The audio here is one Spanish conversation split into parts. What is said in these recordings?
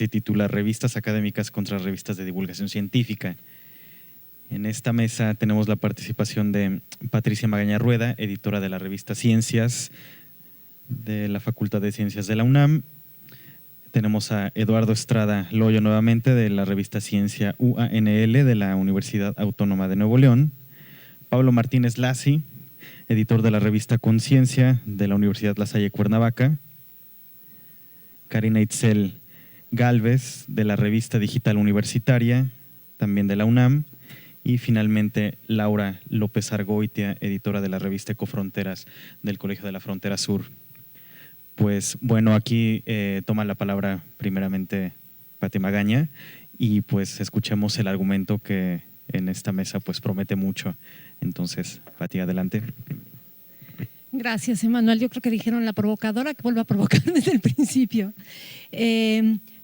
se titula Revistas académicas contra revistas de divulgación científica. En esta mesa tenemos la participación de Patricia Magaña Rueda, editora de la revista Ciencias de la Facultad de Ciencias de la UNAM. Tenemos a Eduardo Estrada Loyo nuevamente de la revista Ciencia UANL de la Universidad Autónoma de Nuevo León. Pablo Martínez Lassi, editor de la revista Conciencia de la Universidad La Salle Cuernavaca. Karina Itzel Gálvez de la revista Digital Universitaria, también de la UNAM. Y finalmente Laura López Argoitia, editora de la revista Ecofronteras del Colegio de la Frontera Sur. Pues bueno, aquí toma la palabra primeramente Pati Magaña y pues escuchemos el argumento que en esta mesa pues promete mucho. Entonces, Pati, adelante. Gracias, Emanuel. Yo creo que dijeron la provocadora que vuelva a provocar desde el principio.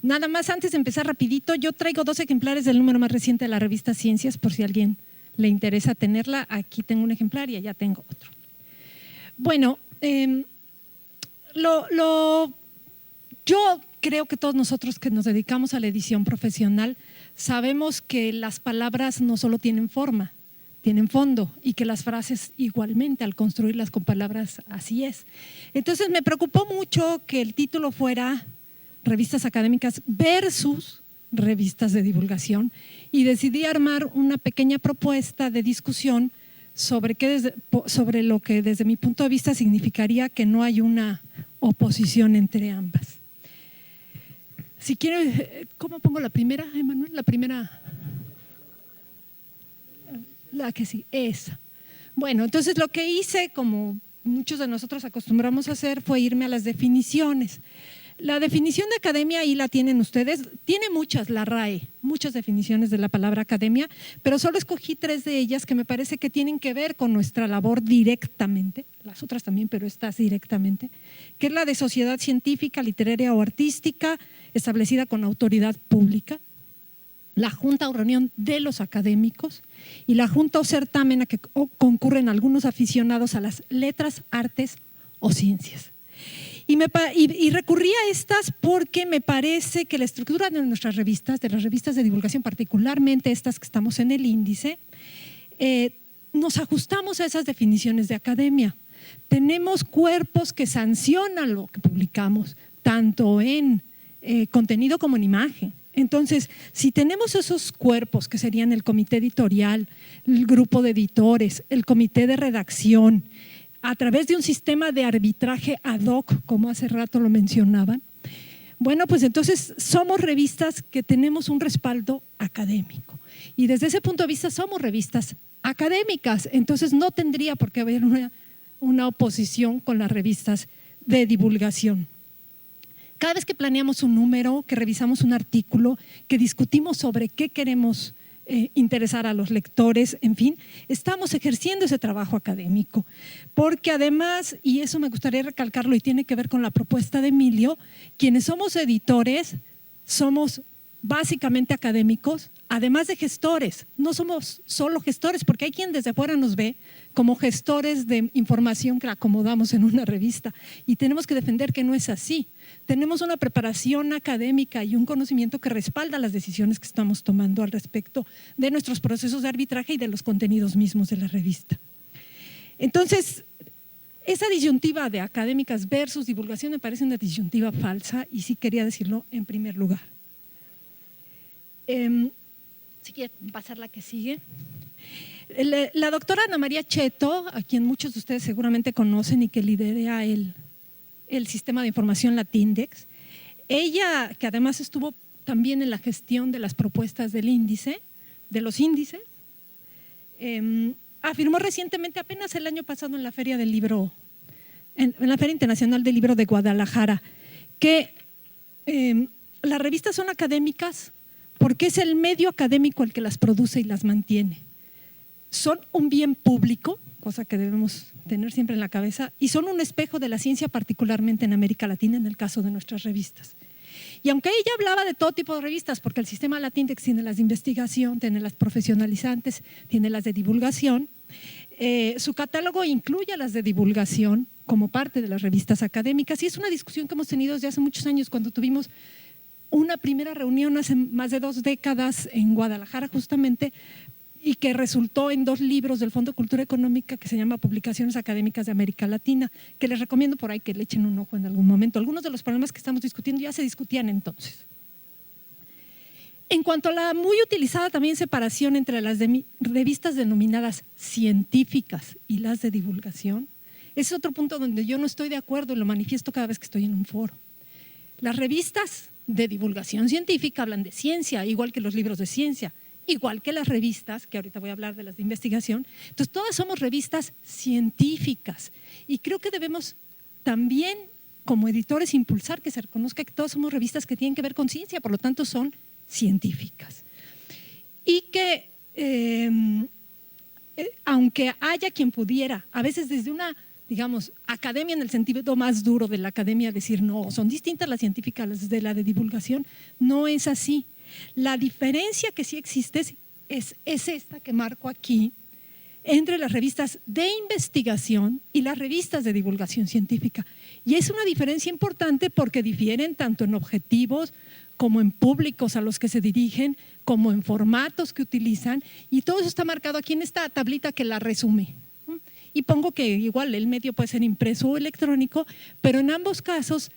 Nada más, antes de empezar rapidito, yo traigo 2 ejemplares del número más reciente de la revista Ciencias, por si a alguien le interesa tenerla. Aquí tengo un ejemplar y allá tengo otro. Bueno, yo creo que todos nosotros que nos dedicamos a la edición profesional sabemos que las palabras no solo tienen forma, tienen fondo, y que las frases igualmente al construirlas con palabras así es. Entonces me preocupó mucho que el título fuera Revistas académicas versus revistas de divulgación y decidí armar una pequeña propuesta de discusión sobre lo que desde mi punto de vista significaría que no hay una oposición entre ambas. Si quiere, ¿cómo pongo la primera, Emanuel? La primera, la que sí, esa. Bueno, entonces lo que hice, como muchos de nosotros acostumbramos a hacer, fue irme a las definiciones. La definición de academia, ahí la tienen ustedes, tiene muchas, la RAE, muchas definiciones de la palabra academia, pero solo escogí 3 de ellas que me parece que tienen que ver con nuestra labor directamente, las otras también, pero estas directamente, que es la de sociedad científica, literaria o artística, establecida con autoridad pública, la junta o reunión de los académicos y la junta o certamen a que concurren algunos aficionados a las letras, artes o ciencias. Y recurrí a estas porque me parece que la estructura de nuestras revistas, de las revistas de divulgación, particularmente estas que estamos en el índice, nos ajustamos a esas definiciones de academia. Tenemos cuerpos que sancionan lo que publicamos, tanto en contenido como en imagen. Entonces, si tenemos esos cuerpos que serían el comité editorial, el grupo de editores, el comité de redacción, a través de un sistema de arbitraje ad hoc, como hace rato lo mencionaban, bueno, pues entonces somos revistas que tenemos un respaldo académico y desde ese punto de vista somos revistas académicas, entonces no tendría por qué haber una oposición con las revistas de divulgación. Cada vez que planeamos un número, que revisamos un artículo, que discutimos sobre qué queremos interesar a los lectores, en fin, estamos ejerciendo ese trabajo académico. Porque además, y eso me gustaría recalcarlo y tiene que ver con la propuesta de Emilio, quienes somos editores somos básicamente académicos, además de gestores. No somos solo gestores, porque hay quien desde fuera nos ve como gestores de información que acomodamos en una revista y tenemos que defender que no es así. Tenemos una preparación académica y un conocimiento que respalda las decisiones que estamos tomando al respecto de nuestros procesos de arbitraje y de los contenidos mismos de la revista. Entonces, esa disyuntiva de académicas versus divulgación me parece una disyuntiva falsa y sí quería decirlo en primer lugar. Si quiere pasar la que sigue. La doctora Ana María Cheto, a quien muchos de ustedes seguramente conocen y que lidera el sistema de información Latindex, ella que además estuvo también en la gestión de las propuestas del índice, de los índices, afirmó recientemente, apenas el año pasado en la Feria del Libro, en la Feria Internacional del Libro de Guadalajara, que las revistas son académicas porque es el medio académico el que las produce y las mantiene. Son un bien público, cosa que debemos tener siempre en la cabeza, y son un espejo de la ciencia, particularmente en América Latina, en el caso de nuestras revistas. Y aunque ella hablaba de todo tipo de revistas, porque el sistema Latindex tiene las de investigación, tiene las profesionalizantes, tiene las de divulgación, su catálogo incluye las de divulgación como parte de las revistas académicas, y es una discusión que hemos tenido desde hace muchos años cuando tuvimos una primera reunión hace más de 2 décadas en Guadalajara justamente, y que resultó en 2 libros del Fondo de Cultura Económica que se llama Publicaciones Académicas de América Latina, que les recomiendo por ahí que le echen un ojo en algún momento. Algunos de los problemas que estamos discutiendo ya se discutían entonces. En cuanto a la muy utilizada también separación entre las revistas denominadas científicas y las de divulgación, ese es otro punto donde yo no estoy de acuerdo y lo manifiesto cada vez que estoy en un foro. Las revistas de divulgación científica hablan de ciencia, igual que los libros de ciencia, igual que las revistas, que ahorita voy a hablar de las de investigación. Entonces, todas somos revistas científicas y creo que debemos también, como editores, impulsar que se reconozca que todas somos revistas que tienen que ver con ciencia, por lo tanto son científicas. Y que aunque haya quien pudiera, a veces desde una, digamos, academia en el sentido más duro de la academia, decir no, son distintas las científicas de la de divulgación, no es así. La diferencia que sí existe es esta que marco aquí entre las revistas de investigación y las revistas de divulgación científica. Y es una diferencia importante porque difieren tanto en objetivos como en públicos a los que se dirigen, como en formatos que utilizan, y todo eso está marcado aquí en esta tablita que la resume. Y pongo que igual el medio puede ser impreso o electrónico, pero en ambos casos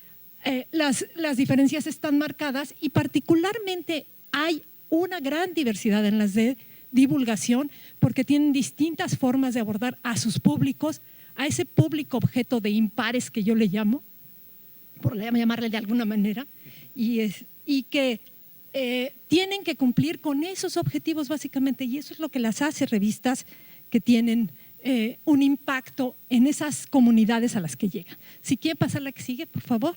las diferencias están marcadas y particularmente hay una gran diversidad en las de divulgación porque tienen distintas formas de abordar a sus públicos, a ese público objeto de impares que yo le llamo, por llamarle de alguna manera, y que tienen que cumplir con esos objetivos básicamente, y eso es lo que las hace revistas que tienen un impacto en esas comunidades a las que llegan. Si quieren pasar la que sigue, por favor.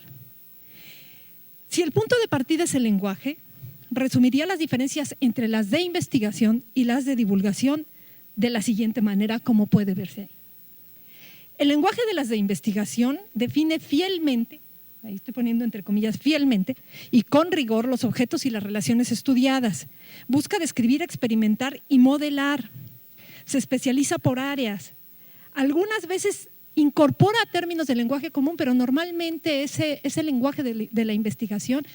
Si el punto de partida es el lenguaje, resumiría las diferencias entre las de investigación y las de divulgación de la siguiente manera, como puede verse ahí. El lenguaje de las de investigación define fielmente, ahí estoy poniendo entre comillas fielmente, y con rigor los objetos y las relaciones estudiadas. Busca describir, experimentar y modelar. Se especializa por áreas. Algunas veces incorpora términos del lenguaje común, pero normalmente ese lenguaje de la investigación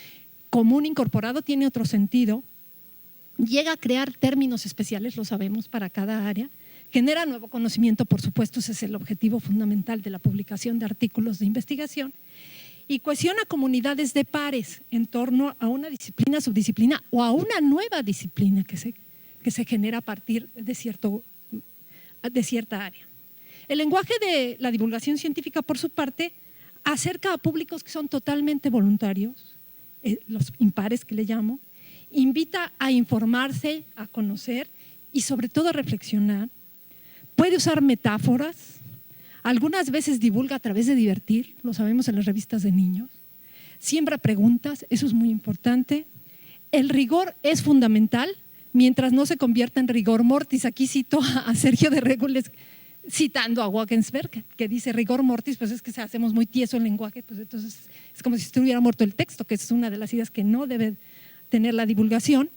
común incorporado tiene otro sentido. Llega a crear términos especiales, lo sabemos, para cada área. Genera nuevo conocimiento, por supuesto, ese es el objetivo fundamental de la publicación de artículos de investigación. Y cohesiona comunidades de pares en torno a una disciplina, subdisciplina o a una nueva disciplina que se genera a partir de cierta área. El lenguaje de la divulgación científica, por su parte, acerca a públicos que son totalmente voluntarios, los impares que le llamo, invita a informarse, a conocer y sobre todo a reflexionar. Puede usar metáforas, algunas veces divulga a través de divertir, lo sabemos en las revistas de niños, siembra preguntas, eso es muy importante. El rigor es fundamental mientras no se convierta en rigor mortis. Aquí cito a Sergio de Régules citando a Wagensberg, que dice rigor mortis, pues es que hacemos muy tieso el lenguaje, pues entonces es como si estuviera muerto el texto, que es una de las ideas que no debe tener la divulgación.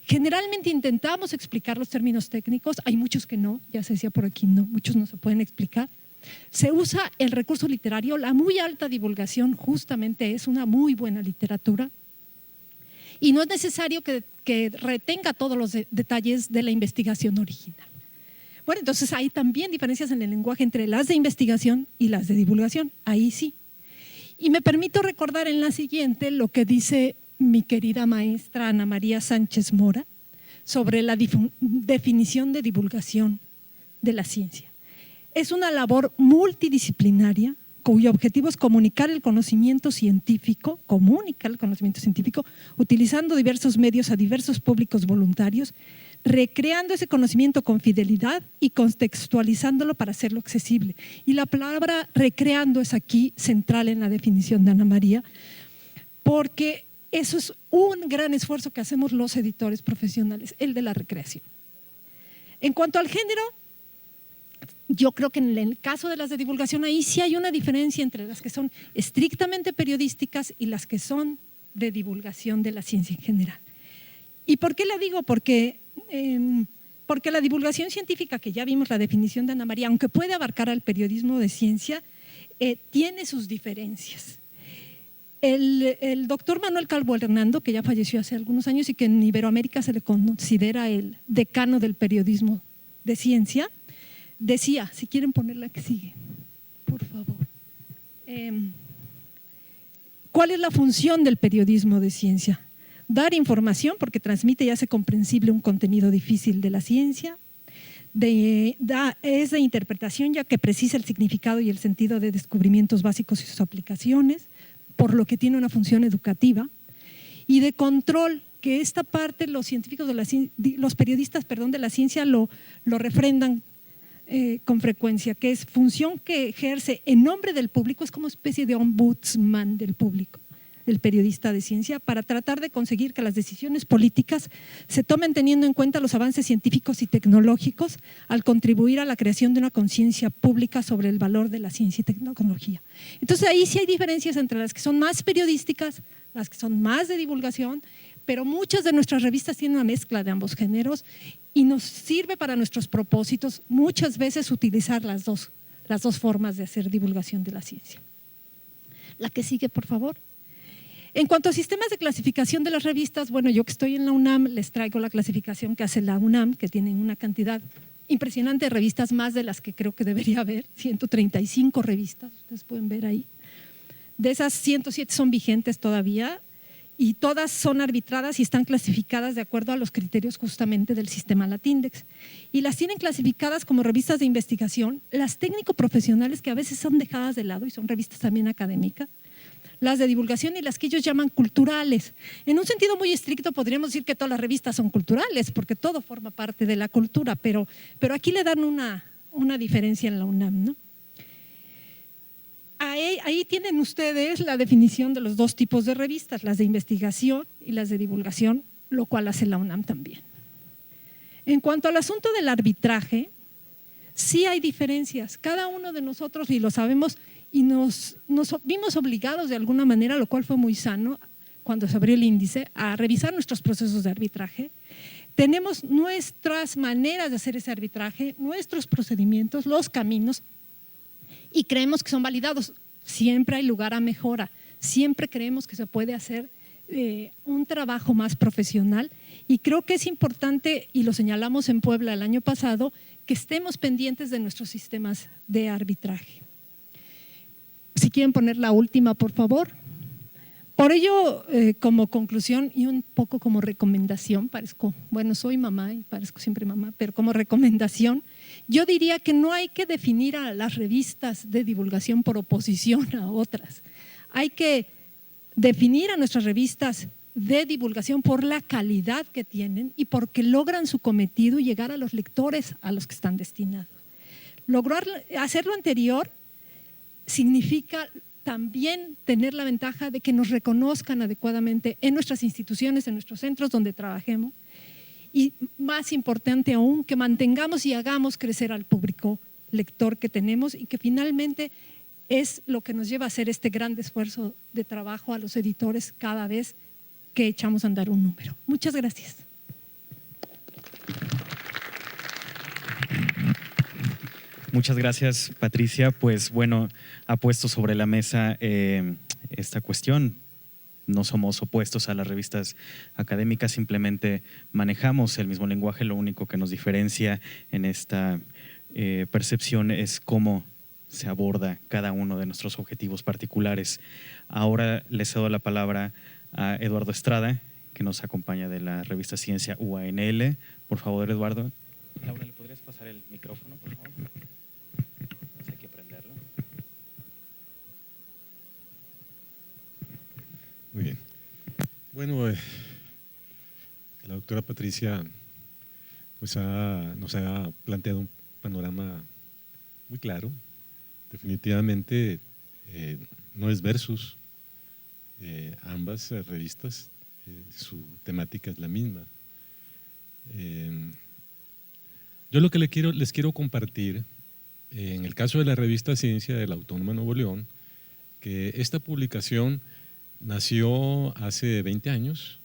Generalmente intentamos explicar los términos técnicos, hay muchos que no, ya se decía por aquí, no, muchos no se pueden explicar. Se usa el recurso literario, la muy alta divulgación justamente es una muy buena literatura y no es necesario que retenga todos los detalles de la investigación original. Bueno, entonces hay también diferencias en el lenguaje entre las de investigación y las de divulgación, ahí sí. Y me permito recordar en la siguiente lo que dice mi querida maestra Ana María Sánchez Mora sobre la definición de divulgación de la ciencia. Es una labor multidisciplinaria cuyo objetivo es comunicar el conocimiento científico, utilizando diversos medios a diversos públicos voluntarios, recreando ese conocimiento con fidelidad y contextualizándolo para hacerlo accesible. Y la palabra recreando es aquí central en la definición de Ana María, porque eso es un gran esfuerzo que hacemos los editores profesionales, el de la recreación. En cuanto al género, yo creo que en el caso de las de divulgación ahí sí hay una diferencia entre las que son estrictamente periodísticas y las que son de divulgación de la ciencia en general. ¿Y por qué la digo? Porque la divulgación científica, que ya vimos la definición de Ana María, aunque puede abarcar al periodismo de ciencia, tiene sus diferencias. El doctor Manuel Calvo Hernando, que ya falleció hace algunos años y que en Iberoamérica se le considera el decano del periodismo de ciencia, decía, si quieren poner la que sigue, por favor, ¿cuál es la función del periodismo de ciencia? Dar información porque transmite y hace comprensible un contenido difícil de la ciencia, es de interpretación ya que precisa el significado y el sentido de descubrimientos básicos y sus aplicaciones, por lo que tiene una función educativa, y de control, que esta parte los científicos los periodistas, de la ciencia lo refrendan con frecuencia, que es función que ejerce en nombre del público, es como especie de ombudsman del público, el periodista de ciencia, para tratar de conseguir que las decisiones políticas se tomen teniendo en cuenta los avances científicos y tecnológicos al contribuir a la creación de una conciencia pública sobre el valor de la ciencia y tecnología. Entonces ahí sí hay diferencias entre las que son más periodísticas, las que son más de divulgación, pero muchas de nuestras revistas tienen una mezcla de ambos géneros y nos sirve para nuestros propósitos muchas veces utilizar las dos formas de hacer divulgación de la ciencia. La que sigue, por favor. En cuanto a sistemas de clasificación de las revistas, bueno, yo que estoy en la UNAM les traigo la clasificación que hace la UNAM, que tiene una cantidad impresionante de revistas, más de las que creo que debería haber, 135 revistas, ustedes pueden ver ahí. De esas 107 son vigentes todavía y todas son arbitradas y están clasificadas de acuerdo a los criterios justamente del sistema Latindex. Y las tienen clasificadas como revistas de investigación, las técnico-profesionales que a veces son dejadas de lado y son revistas también académicas, las de divulgación y las que ellos llaman culturales. En un sentido muy estricto podríamos decir que todas las revistas son culturales porque todo forma parte de la cultura, pero aquí le dan una diferencia en la UNAM, ¿no? Ahí tienen ustedes la definición de los dos tipos de revistas, las de investigación y las de divulgación, lo cual hace la UNAM también. En cuanto al asunto del arbitraje, sí hay diferencias. Cada uno de nosotros, y lo sabemos, y nos vimos obligados de alguna manera, lo cual fue muy sano cuando se abrió el índice, a revisar nuestros procesos de arbitraje. Tenemos nuestras maneras de hacer ese arbitraje, nuestros procedimientos, los caminos, y creemos que son validados. Siempre hay lugar a mejora, siempre creemos que se puede hacer un trabajo más profesional y creo que es importante, y lo señalamos en Puebla el año pasado, que estemos pendientes de nuestros sistemas de arbitraje. Si quieren poner la última, por favor. Por ello, como conclusión y un poco como recomendación, soy mamá y parezco siempre mamá, pero como recomendación, yo diría que no hay que definir a las revistas de divulgación por oposición a otras. Hay que definir a nuestras revistas de divulgación por la calidad que tienen y porque logran su cometido y llegar a los lectores a los que están destinados. Hacer lo anterior significa también tener la ventaja de que nos reconozcan adecuadamente en nuestras instituciones, en nuestros centros donde trabajemos y más importante aún, que mantengamos y hagamos crecer al público lector que tenemos y que finalmente es lo que nos lleva a hacer este gran esfuerzo de trabajo a los editores cada vez que echamos a andar un número. Muchas gracias. Muchas gracias, Patricia. Pues bueno, ha puesto sobre la mesa esta cuestión. No somos opuestos a las revistas académicas, simplemente manejamos el mismo lenguaje. Lo único que nos diferencia en esta percepción es cómo se aborda cada uno de nuestros objetivos particulares. Ahora le cedo la palabra a Eduardo Estrada, que nos acompaña de la revista Ciencia UANL. Por favor, Eduardo. Laura, ¿le podrías pasar el micrófono, por favor? Hay que prenderlo. Muy bien. Bueno, la doctora Patricia pues nos ha planteado un panorama muy claro. Definitivamente no es versus ambas revistas, su temática es la misma. Yo lo que les quiero compartir, en el caso de la revista Ciencia de la Autónoma de Nuevo León, que esta publicación nació hace 20 años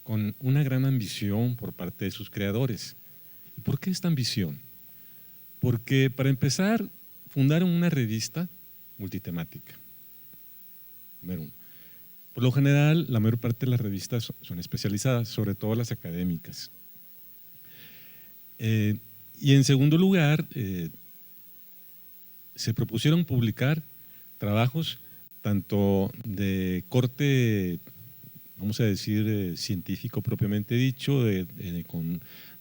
con una gran ambición por parte de sus creadores. ¿Por qué esta ambición? Porque para empezar, fundaron una revista multitemática, número uno. Por lo general, la mayor parte de las revistas son especializadas, sobre todo las académicas. Y en segundo lugar, se propusieron publicar trabajos tanto de corte, vamos a decir, científico propiamente dicho,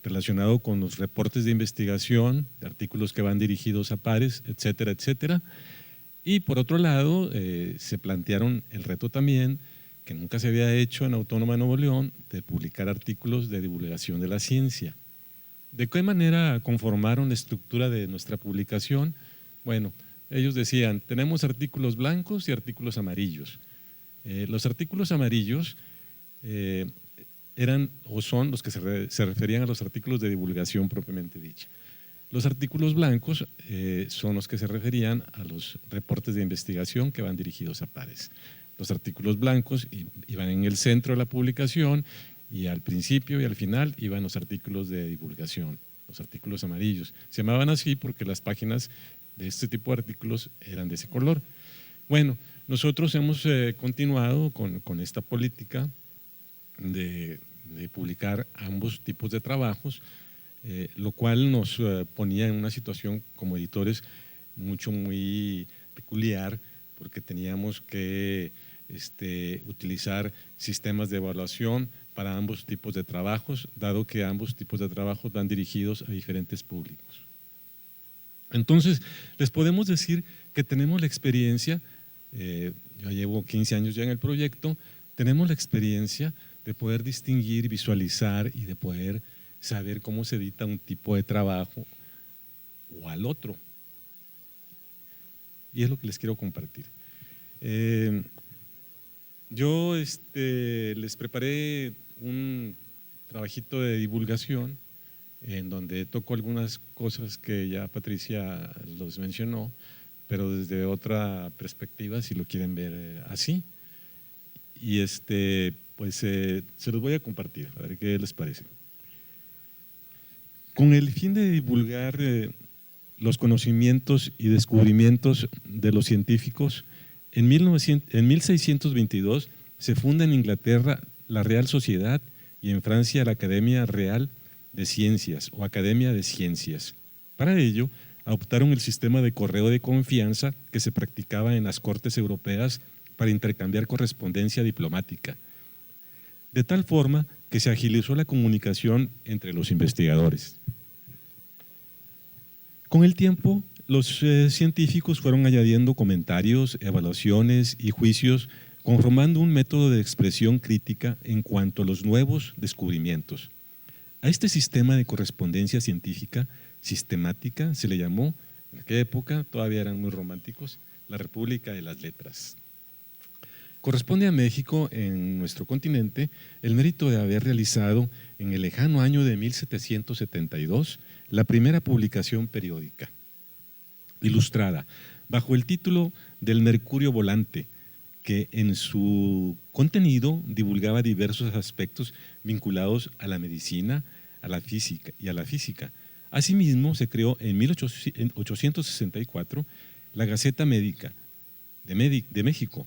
relacionado con los reportes de investigación, de artículos que van dirigidos a pares, etcétera, etcétera. Y por otro lado, se plantearon el reto también, que nunca se había hecho en Autónoma de Nuevo León, de publicar artículos de divulgación de la ciencia. ¿De qué manera conformaron la estructura de nuestra publicación? Bueno, ellos decían, tenemos artículos blancos y artículos amarillos. Los artículos amarillos eran o son los que se referían a los artículos de divulgación propiamente dicha. Los artículos blancos son los que se referían a los reportes de investigación que van dirigidos a pares. Los artículos blancos iban en el centro de la publicación y al principio y al final iban los artículos de divulgación, los artículos amarillos. Se llamaban así porque las páginas de este tipo de artículos eran de ese color. Bueno, nosotros hemos continuado con esta política de publicar ambos tipos de trabajos, lo cual nos ponía en una situación como editores muy peculiar, porque teníamos que utilizar sistemas de evaluación para ambos tipos de trabajos, dado que ambos tipos de trabajos van dirigidos a diferentes públicos. Entonces, les podemos decir que tenemos la experiencia, yo llevo 15 años ya en el proyecto, tenemos la experiencia de poder distinguir, visualizar y de poder saber cómo se edita un tipo de trabajo o al otro. Y es lo que les quiero compartir. Yo les preparé un trabajito de divulgación en donde toco algunas cosas que ya Patricia los mencionó, pero desde otra perspectiva, si lo quieren ver así. Y pues se los voy a compartir, a ver qué les parece. Con el fin de divulgar los conocimientos y descubrimientos de los científicos, en 1622 se funda en Inglaterra la Real Sociedad y en Francia la Academia Real de Ciencias o Academia de Ciencias. Para ello, adoptaron el sistema de correo de confianza que se practicaba en las cortes europeas para intercambiar correspondencia diplomática, de tal forma que se agilizó la comunicación entre los investigadores. Con el tiempo, los científicos fueron añadiendo comentarios, evaluaciones y juicios, conformando un método de expresión crítica en cuanto a los nuevos descubrimientos. A este sistema de correspondencia científica sistemática se le llamó, en aquella época todavía eran muy románticos, la República de las Letras. Corresponde a México, en nuestro continente, el mérito de haber realizado en el lejano año de 1772 la primera publicación periódica, ilustrada, bajo el título del Mercurio Volante, que en su contenido divulgaba diversos aspectos vinculados a la medicina, a la física y a la física. Asimismo, se creó en 1864 la Gaceta Médica de México,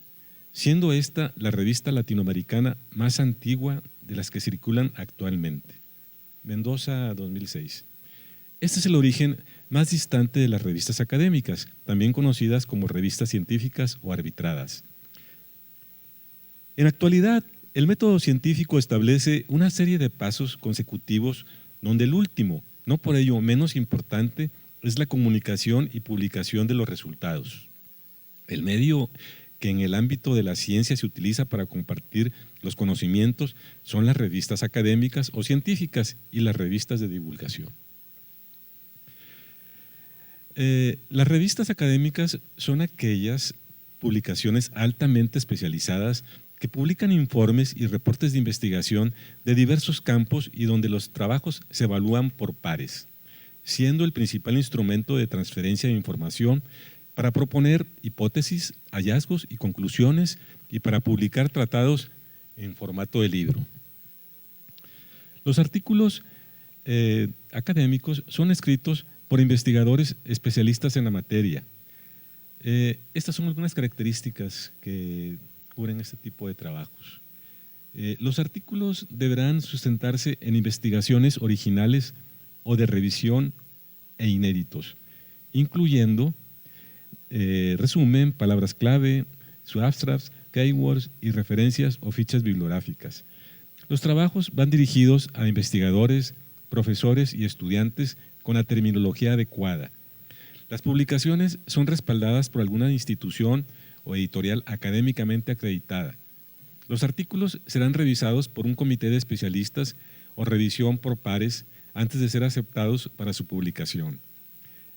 siendo esta la revista latinoamericana más antigua de las que circulan actualmente. Mendoza, 2006. Este es el origen más distante de las revistas académicas, también conocidas como revistas científicas o arbitradas. En la actualidad, el método científico establece una serie de pasos consecutivos donde el último, no por ello menos importante, es la comunicación y publicación de los resultados. El medio que en el ámbito de la ciencia se utiliza para compartir los conocimientos son las revistas académicas o científicas y las revistas de divulgación. Las revistas académicas son aquellas publicaciones altamente especializadas que publican informes y reportes de investigación de diversos campos y donde los trabajos se evalúan por pares, siendo el principal instrumento de transferencia de información para proponer hipótesis, hallazgos y conclusiones y para publicar tratados en formato de libro. Los artículos académicos son escritos por investigadores especialistas en la materia. Estas son algunas características que cubren este tipo de trabajos. Los artículos deberán sustentarse en investigaciones originales o de revisión e inéditos, incluyendo resumen, palabras clave, subabstracts, keywords y referencias o fichas bibliográficas. Los trabajos van dirigidos a investigadores, profesores y estudiantes con la terminología adecuada. Las publicaciones son respaldadas por alguna institución o editorial académicamente acreditada. Los artículos serán revisados por un comité de especialistas o revisión por pares antes de ser aceptados para su publicación.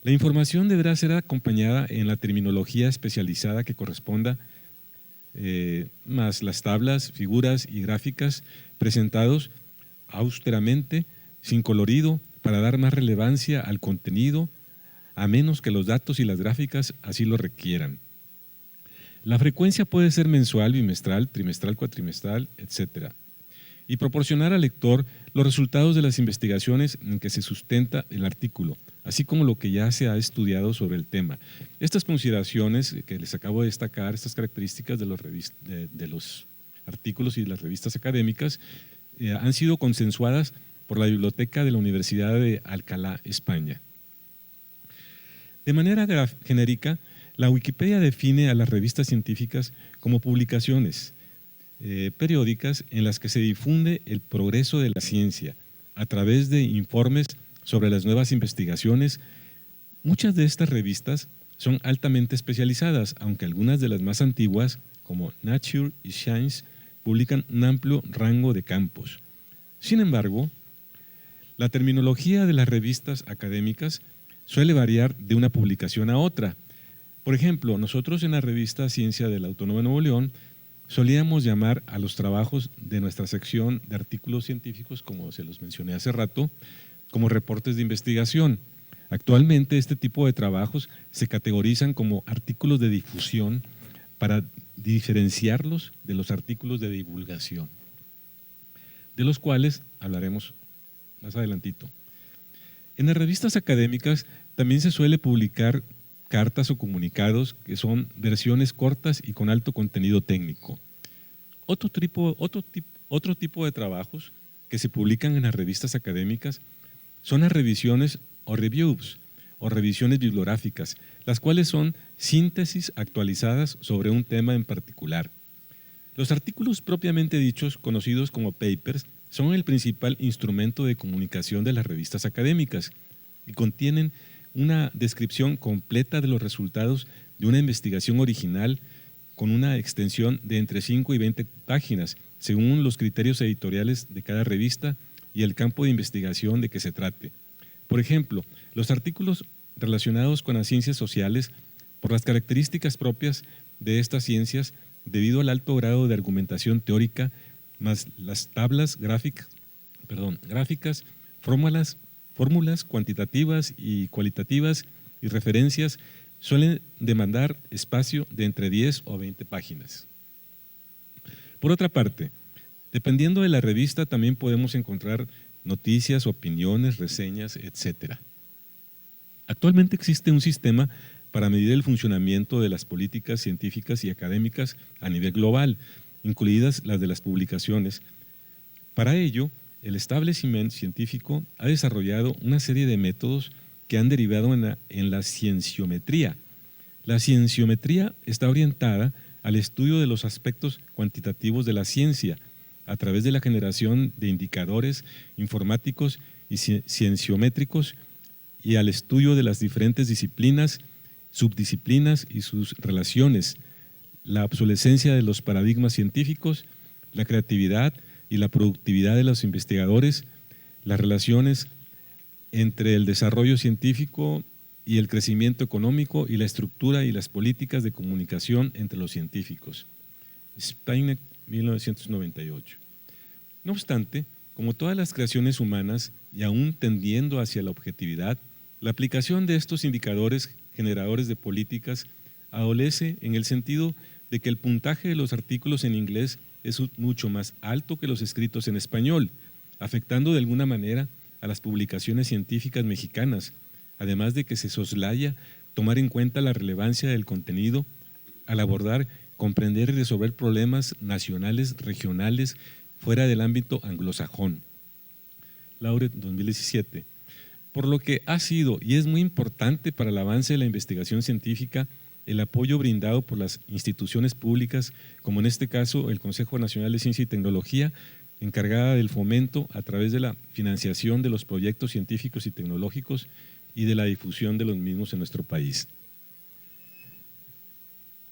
La información deberá ser acompañada en la terminología especializada que corresponda, más las tablas, figuras y gráficas presentados austeramente, sin colorido, para dar más relevancia al contenido, a menos que los datos y las gráficas así lo requieran. La frecuencia puede ser mensual, bimestral, trimestral, cuatrimestral, etc. Y proporcionar al lector los resultados de las investigaciones en que se sustenta el artículo, así como lo que ya se ha estudiado sobre el tema. Estas consideraciones que les acabo de destacar, estas características de los artículos y de las revistas académicas, han sido consensuadas por la Biblioteca de la Universidad de Alcalá, España. De manera genérica, la Wikipedia define a las revistas científicas como publicaciones periódicas en las que se difunde el progreso de la ciencia a través de informes sobre las nuevas investigaciones. Muchas de estas revistas son altamente especializadas, aunque algunas de las más antiguas, como Nature y Science, publican un amplio rango de campos. Sin embargo, la terminología de las revistas académicas suele variar de una publicación a otra. Por ejemplo, nosotros en la revista Ciencia de la Autónoma de Nuevo León solíamos llamar a los trabajos de nuestra sección de artículos científicos, como se los mencioné hace rato, como reportes de investigación. Actualmente este tipo de trabajos se categorizan como artículos de difusión para diferenciarlos de los artículos de divulgación, de los cuales hablaremos más adelantito. En las revistas académicas también se suele publicar cartas o comunicados que son versiones cortas y con alto contenido técnico. Otro tipo de trabajos que se publican en las revistas académicas son las revisiones o reviews o revisiones bibliográficas, las cuales son síntesis actualizadas sobre un tema en particular. Los artículos propiamente dichos, conocidos como papers, son el principal instrumento de comunicación de las revistas académicas y contienen una descripción completa de los resultados de una investigación original con una extensión de entre 5 y 20 páginas, según los criterios editoriales de cada revista y el campo de investigación de que se trate. Por ejemplo, los artículos relacionados con las ciencias sociales, por las características propias de estas ciencias, debido al alto grado de argumentación teórica, más las tablas gráficas, fórmulas cuantitativas y cualitativas y referencias, suelen demandar espacio de entre 10 o 20 páginas. Por otra parte, dependiendo de la revista, también podemos encontrar noticias, opiniones, reseñas, etc. Actualmente existe un sistema para medir el funcionamiento de las políticas científicas y académicas a nivel global, incluidas las de las publicaciones. Para ello, el establishment científico ha desarrollado una serie de métodos que han derivado en la cienciometría. La cienciometría está orientada al estudio de los aspectos cuantitativos de la ciencia a través de la generación de indicadores informáticos y cienciométricos y al estudio de las diferentes disciplinas, subdisciplinas y sus relaciones, la obsolescencia de los paradigmas científicos, la creatividad y la productividad de los investigadores, las relaciones entre el desarrollo científico y el crecimiento económico y la estructura y las políticas de comunicación entre los científicos. Speinek, 1998. No obstante, como todas las creaciones humanas y aún tendiendo hacia la objetividad, la aplicación de estos indicadores generadores de políticas adolece en el sentido de que el puntaje de los artículos en inglés es mucho más alto que los escritos en español, afectando de alguna manera a las publicaciones científicas mexicanas, además de que se soslaya tomar en cuenta la relevancia del contenido al abordar comprender y resolver problemas nacionales, regionales, fuera del ámbito anglosajón. Laureate 2017. Por lo que ha sido y es muy importante para el avance de la investigación científica el apoyo brindado por las instituciones públicas, como en este caso el Consejo Nacional de Ciencia y Tecnología, encargada del fomento a través de la financiación de los proyectos científicos y tecnológicos y de la difusión de los mismos en nuestro país.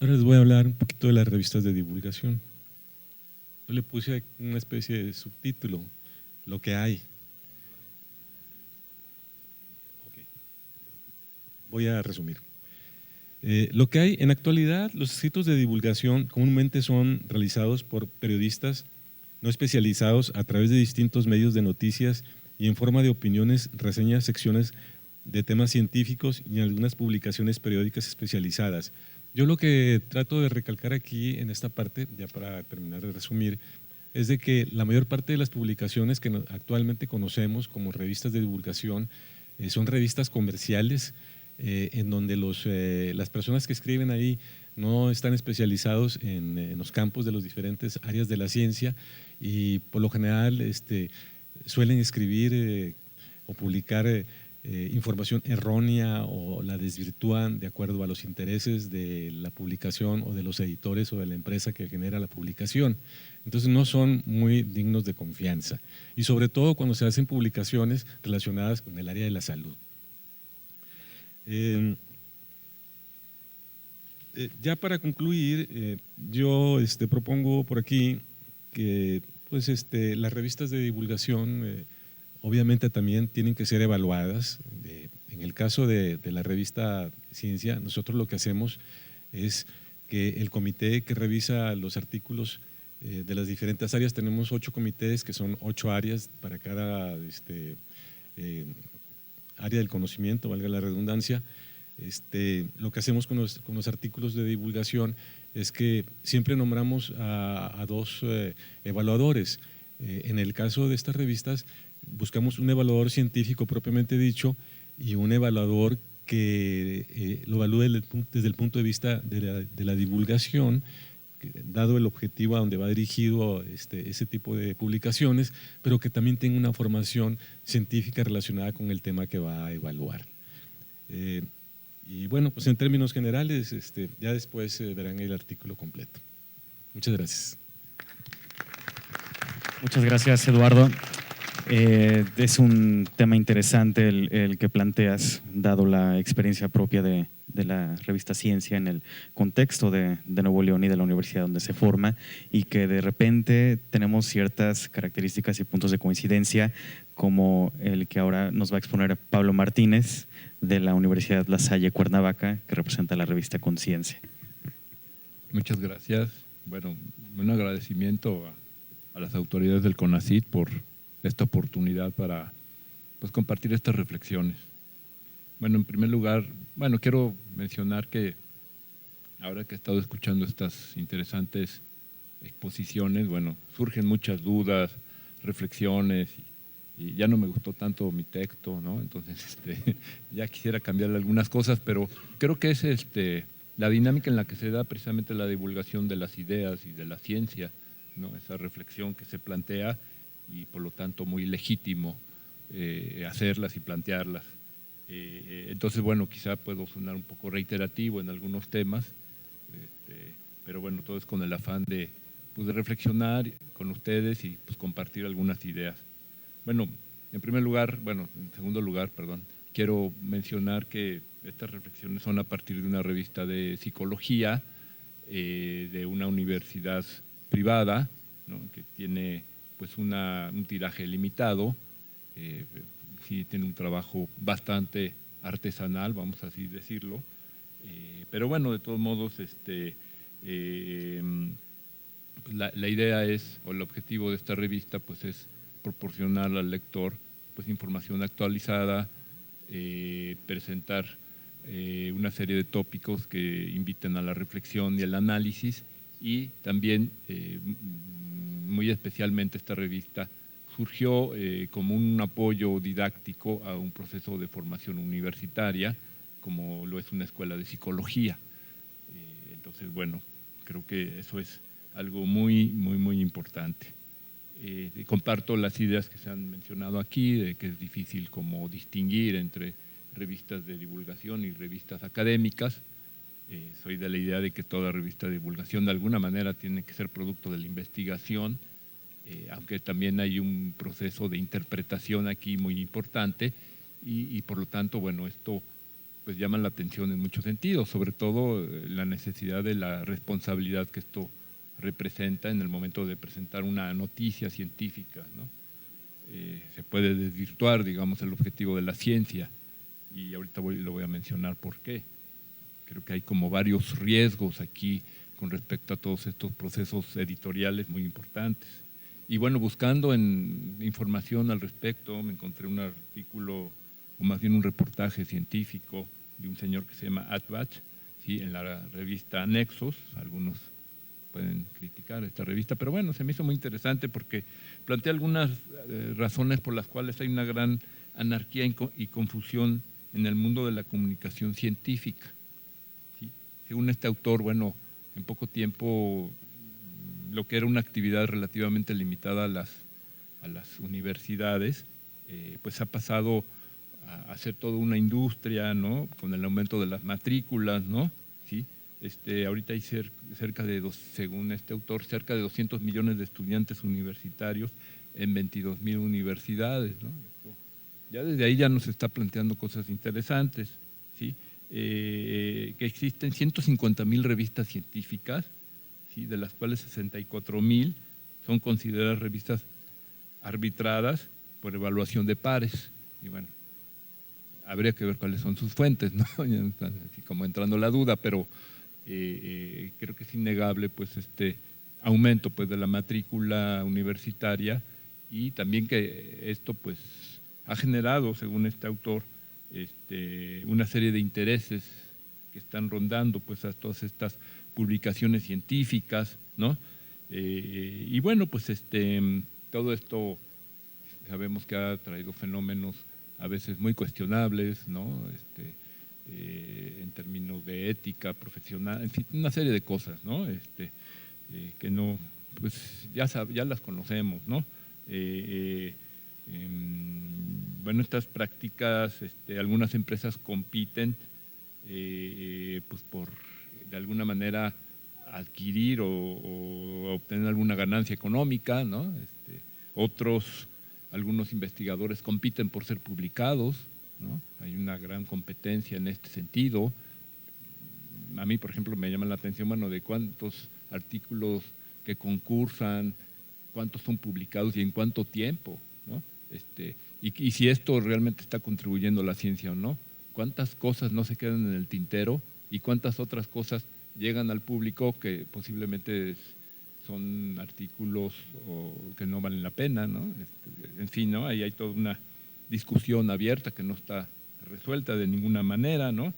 Ahora les voy a hablar un poquito de las revistas de divulgación. Yo le puse una especie de subtítulo, lo que hay. Okay. Voy a resumir. Lo que hay en actualidad, los escritos de divulgación comúnmente son realizados por periodistas no especializados a través de distintos medios de noticias y en forma de opiniones, reseñas, secciones de temas científicos y en algunas publicaciones periódicas especializadas. Yo lo que trato de recalcar aquí en esta parte, ya para terminar de resumir, es de que la mayor parte de las publicaciones que actualmente conocemos como revistas de divulgación son revistas comerciales, en donde las personas que escriben ahí no están especializados en los campos de las diferentes áreas de la ciencia y por lo general suelen escribir o publicar información errónea o la desvirtúan de acuerdo a los intereses de la publicación o de los editores o de la empresa que genera la publicación. Entonces no son muy dignos de confianza y sobre todo cuando se hacen publicaciones relacionadas con el área de la salud. Ya para concluir, yo propongo por aquí que pues, las revistas de divulgación obviamente también tienen que ser evaluadas. En el caso de la revista Ciencia, nosotros lo que hacemos es que el comité que revisa los artículos de las diferentes áreas, tenemos 8 comités que son 8 áreas para cada área del conocimiento, valga la redundancia. Lo que hacemos con los artículos de divulgación es que siempre nombramos a 2 evaluadores. En el caso de estas revistas, buscamos un evaluador científico propiamente dicho y un evaluador que lo evalúe desde el punto de vista de la divulgación, dado el objetivo a donde va dirigido ese tipo de publicaciones, pero que también tenga una formación científica relacionada con el tema que va a evaluar. Y bueno, pues en términos generales, ya después verán el artículo completo. Muchas gracias. Muchas gracias, Eduardo. Es un tema interesante el que planteas, dado la experiencia propia de la revista Ciencia en el contexto de Nuevo León y de la universidad donde se forma, y que de repente tenemos ciertas características y puntos de coincidencia, como el que ahora nos va a exponer Pablo Martínez de la Universidad La Salle Cuernavaca, que representa la revista Conciencia. Muchas gracias. Bueno, un agradecimiento a las autoridades del CONACYT por esta oportunidad para pues, compartir estas reflexiones. Bueno, en primer lugar, quiero mencionar que ahora que he estado escuchando estas interesantes exposiciones, surgen muchas dudas, reflexiones y ya no me gustó tanto mi texto, ¿no? Entonces, ya quisiera cambiarle algunas cosas, pero creo que es la dinámica en la que se da precisamente la divulgación de las ideas y de la ciencia, ¿no? Esa reflexión que se plantea y por lo tanto muy legítimo hacerlas y plantearlas. Entonces, quizá puedo sonar un poco reiterativo en algunos temas, pero todo es con el afán de reflexionar con ustedes y pues, compartir algunas ideas. En segundo lugar, quiero mencionar que estas reflexiones son a partir de una revista de psicología de una universidad privada, ¿no? Que tiene pues un tiraje limitado, sí tiene un trabajo bastante artesanal, vamos a así decirlo, pero de todos modos la idea es, o el objetivo de esta revista pues es proporcionar al lector pues información actualizada, presentar una serie de tópicos que inviten a la reflexión y al análisis, y también muy especialmente esta revista surgió como un apoyo didáctico a un proceso de formación universitaria, como lo es una escuela de psicología. Entonces, creo que eso es algo muy, muy, muy importante. Comparto las ideas que se han mencionado aquí, de que es difícil como distinguir entre revistas de divulgación y revistas académicas. Soy de la idea de que toda revista de divulgación de alguna manera tiene que ser producto de la investigación, aunque también hay un proceso de interpretación aquí muy importante y por lo tanto, bueno, esto pues llama la atención en muchos sentidos, sobre todo la necesidad de la responsabilidad que esto representa en el momento de presentar una noticia científica, ¿no? Se puede desvirtuar, digamos, el objetivo de la ciencia y ahorita lo voy a mencionar por qué. Creo que hay como varios riesgos aquí con respecto a todos estos procesos editoriales muy importantes. Y bueno, buscando en información al respecto, me encontré un artículo, o más bien un reportaje científico de un señor que se llama Atbach, ¿sí? En la revista Nexos. Algunos pueden criticar esta revista, pero bueno, se me hizo muy interesante porque plantea algunas razones por las cuales hay una gran anarquía y confusión en el mundo de la comunicación científica. ¿Sí? Según este autor, bueno, en poco tiempo lo que era una actividad relativamente limitada a las universidades, pues ha pasado a ser toda una industria, ¿no? Con el aumento de las matrículas, ¿no? ¿Sí? Ahorita hay cerca de, según este autor, cerca de 200 millones de estudiantes universitarios en 22,000 universidades, ¿no? Ya desde ahí ya nos está planteando cosas interesantes, ¿sí? Que existen 150,000 revistas científicas, ¿sí? De las cuales 64,000 son consideradas revistas arbitradas por evaluación de pares. Y bueno, habría que ver cuáles son sus fuentes, ¿no? Así como entrando la duda, pero creo que es innegable pues este aumento pues de la matrícula universitaria y también que esto pues ha generado, según este autor, una serie de intereses que están rondando pues a todas estas publicaciones científicas, ¿no? Y bueno, pues todo esto sabemos que ha traído fenómenos a veces muy cuestionables, ¿no? En términos de ética profesional, en fin, una serie de cosas, ¿no? Que no, pues ya las conocemos, ¿no? Bueno, estas prácticas, algunas empresas compiten, pues por de alguna manera adquirir o obtener alguna ganancia económica, ¿no? Algunos investigadores compiten por ser publicados, ¿no? Hay una gran competencia en este sentido. A mí, por ejemplo, me llama la atención, bueno, de cuántos artículos que concursan, cuántos son publicados y en cuánto tiempo, ¿no? Y si esto realmente está contribuyendo a la ciencia o no. Cuántas cosas no se quedan en el tintero y cuántas otras cosas llegan al público que posiblemente son artículos que no valen la pena, ¿no? En fin, ¿no? Ahí hay toda una discusión abierta que no está resuelta de ninguna manera, ¿no?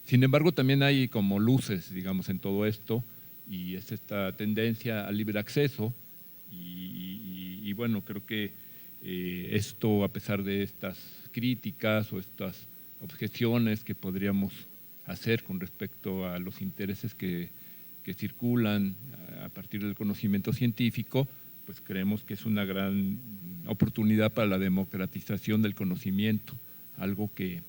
Sin embargo, también hay como luces, digamos, en todo esto y es esta tendencia al libre acceso y bueno, creo que esto, a pesar de estas críticas o estas objeciones que podríamos hacer con respecto a los intereses que circulan a partir del conocimiento científico, pues creemos que es una gran oportunidad para la democratización del conocimiento, algo que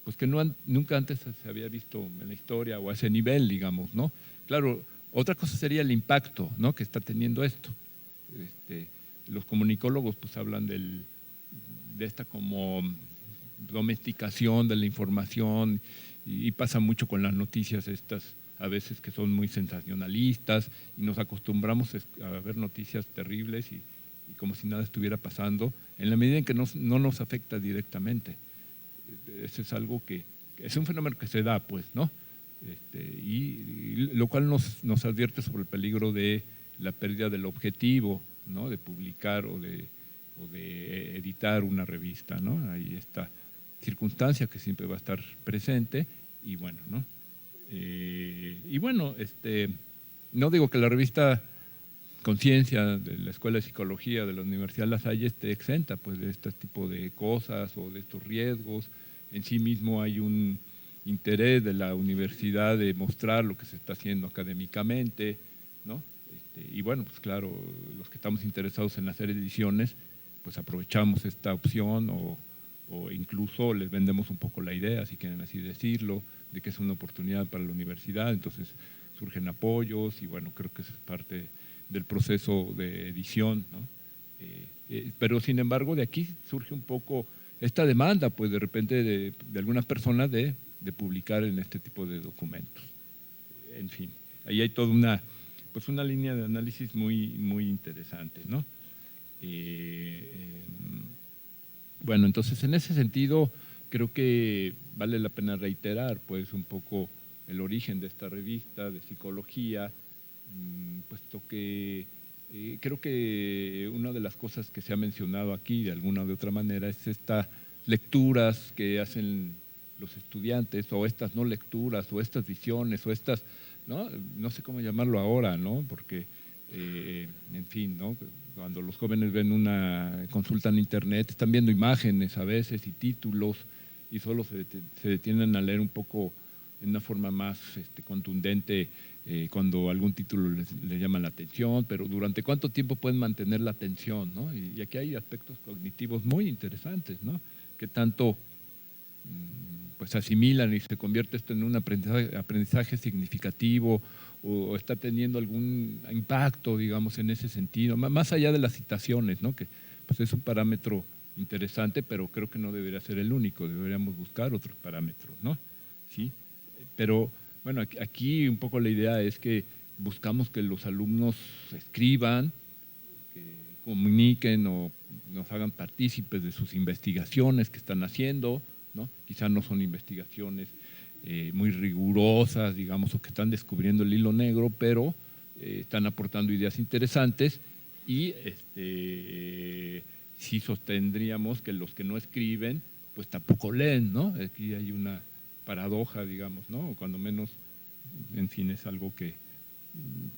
pues que nunca antes se había visto en la historia o a ese nivel, digamos, ¿no? Claro, otra cosa sería el impacto, ¿no? Que está teniendo esto. Los comunicólogos pues hablan de esta como domesticación de la información y pasa mucho con las noticias estas a veces que son muy sensacionalistas y nos acostumbramos a ver noticias terribles y como si nada estuviera pasando, en la medida en que no nos afecta directamente. Eso es algo que es un fenómeno que se da, pues, ¿no? Y lo cual nos advierte sobre el peligro de la pérdida del objetivo, ¿no? De publicar o de editar una revista, ¿no? Hay esta circunstancia que siempre va a estar presente y bueno, ¿no? Y bueno, no digo que la revista Conciencia de la Escuela de Psicología de la Universidad La Salle esté exenta pues, de este tipo de cosas o de estos riesgos. En sí mismo hay un interés de la universidad de mostrar lo que se está haciendo académicamente, ¿no? Y bueno, pues claro, los que estamos interesados en hacer ediciones, pues aprovechamos esta opción o incluso les vendemos un poco la idea, si quieren así decirlo, de que es una oportunidad para la universidad, entonces surgen apoyos y bueno, creo que eso es parte del proceso de edición, ¿no? Pero sin embargo de aquí surge un poco esta demanda, pues de repente de algunas personas de publicar en este tipo de documentos. En fin, ahí hay toda una línea de análisis muy interesante, ¿no? Bueno, entonces en ese sentido creo que vale la pena reiterar pues un poco el origen de esta revista de psicología, puesto que creo que una de las cosas que se ha mencionado aquí de alguna o de otra manera es estas lecturas que hacen los estudiantes, o estas no lecturas, o estas visiones, o estas, no sé cómo llamarlo ahora, ¿no? Porque, en fin, ¿no? Cuando los jóvenes ven una consulta en internet, están viendo imágenes a veces y títulos, y solo se detienen a leer un poco en una forma más contundente cuando algún título les llama la atención, pero ¿durante cuánto tiempo pueden mantener la atención, ¿no? Y aquí hay aspectos cognitivos muy interesantes, ¿no? Que tanto pues asimilan y se convierte esto en un aprendizaje significativo o está teniendo algún impacto, digamos, en ese sentido, más allá de las citaciones, ¿no? Que pues es un parámetro interesante, pero creo que no debería ser el único, deberíamos buscar otros parámetros, ¿no? ¿Sí? Pero bueno, aquí un poco la idea es que buscamos que los alumnos escriban, que comuniquen o nos hagan partícipes de sus investigaciones que están haciendo, ¿no? Quizás no son investigaciones muy rigurosas, digamos, o que están descubriendo el hilo negro, pero están aportando ideas interesantes y sí sostendríamos que los que no escriben, pues tampoco leen, ¿no? Aquí hay una paradoja, digamos, ¿no? O cuando menos, en fin, es algo que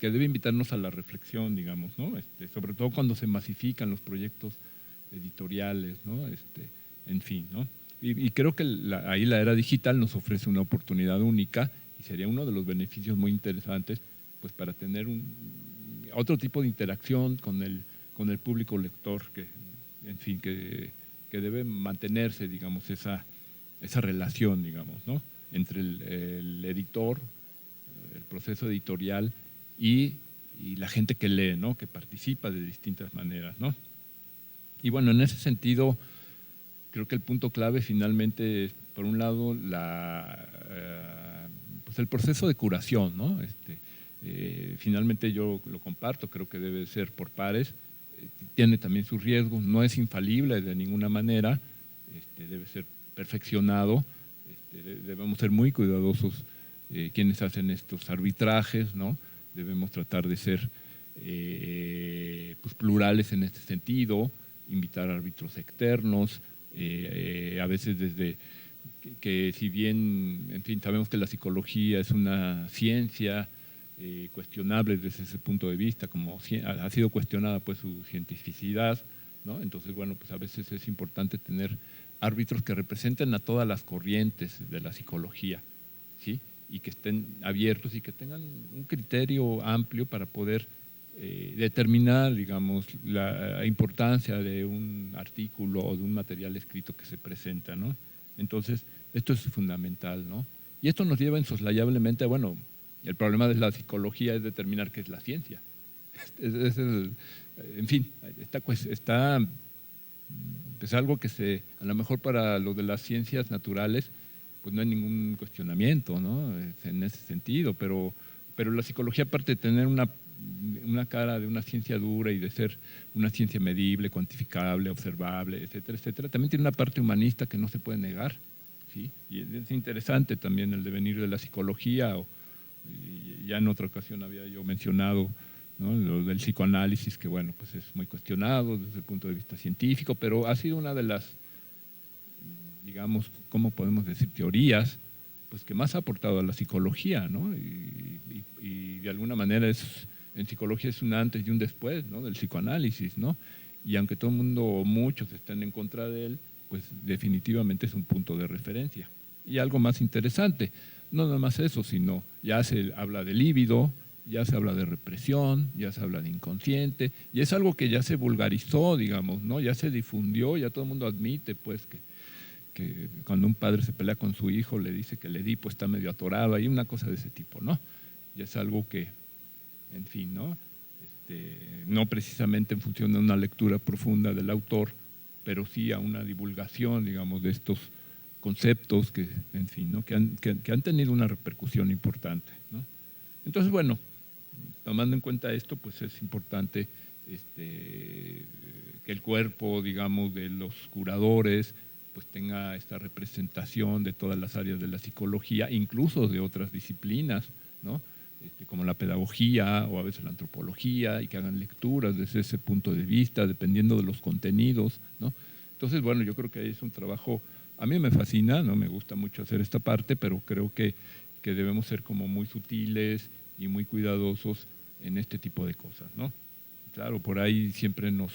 debe invitarnos a la reflexión, digamos, ¿no? Sobre todo cuando se masifican los proyectos editoriales, ¿no? En fin, ¿no? Y creo que ahí la era digital nos ofrece una oportunidad única y sería uno de los beneficios muy interesantes pues para tener otro tipo de interacción con el público lector que, en fin, que debe mantenerse, digamos, esa relación, digamos, ¿no? Entre el editor, el proceso editorial y la gente que lee, ¿no? Que participa de distintas maneras, ¿no? Y bueno, en ese sentido, creo que el punto clave finalmente es, por un lado, pues el proceso de curación, ¿no? Finalmente yo lo comparto, creo que debe ser por pares, tiene también sus riesgos, no es infalible de ninguna manera, debe ser perfeccionado, debemos ser muy cuidadosos quienes hacen estos arbitrajes, ¿no? Debemos tratar de ser pues plurales en este sentido, invitar árbitros externos, a veces desde que si bien, en fin, sabemos que la psicología es una ciencia cuestionable desde ese punto de vista, como ha sido cuestionada pues su cientificidad, ¿no? Entonces, bueno, pues a veces es importante tener árbitros que representen a todas las corrientes de la psicología, ¿sí? Y que estén abiertos y que tengan un criterio amplio para poder determinar, digamos, la importancia de un artículo o de un material escrito que se presenta, ¿no? Entonces, esto es fundamental, ¿no? Y esto nos lleva insoslayablemente, bueno, el problema de la psicología es determinar qué es la ciencia. En fin, es algo que a lo mejor para lo de las ciencias naturales, pues no hay ningún cuestionamiento, ¿no? En ese sentido, pero la psicología, aparte de tener una cara de una ciencia dura y de ser una ciencia medible, cuantificable, observable, etcétera, etcétera, también tiene una parte humanista que no se puede negar, ¿sí? Y es interesante también el devenir de la psicología, y ya en otra ocasión había yo mencionado, ¿no? Lo del psicoanálisis, que bueno, pues es muy cuestionado desde el punto de vista científico, pero ha sido una de las, digamos, ¿cómo podemos decir? Teorías, pues que más ha aportado a la psicología, ¿no? Y de alguna manera en psicología es un antes y un después, ¿no? Del psicoanálisis, ¿no? Y aunque todo el mundo o muchos estén en contra de él, pues definitivamente es un punto de referencia. Y algo más interesante, no nada más eso, sino ya se habla de líbido, ya se habla de represión, ya se habla de inconsciente, y es algo que ya se vulgarizó, digamos, ¿no? Ya se difundió, ya todo el mundo admite, pues, que cuando un padre se pelea con su hijo, le dice que el Edipo está medio atorado, y una cosa de ese tipo, ¿no? Ya es algo que, en fin, ¿no? No precisamente en función de una lectura profunda del autor, pero sí a una divulgación, digamos, de estos conceptos que, en fin, ¿no? que han tenido una repercusión importante, ¿no? Entonces, bueno, tomando en cuenta esto, pues es importante que el cuerpo, digamos, de los curadores, pues tenga esta representación de todas las áreas de la psicología, incluso de otras disciplinas, ¿no? Como la pedagogía o a veces la antropología, y que hagan lecturas desde ese punto de vista, dependiendo de los contenidos, ¿no? Entonces, bueno, yo creo que ahí es un trabajo, a mí me fascina, no me gusta mucho hacer esta parte, pero creo que debemos ser como muy sutiles y muy cuidadosos en este tipo de cosas, ¿no? Claro, por ahí siempre nos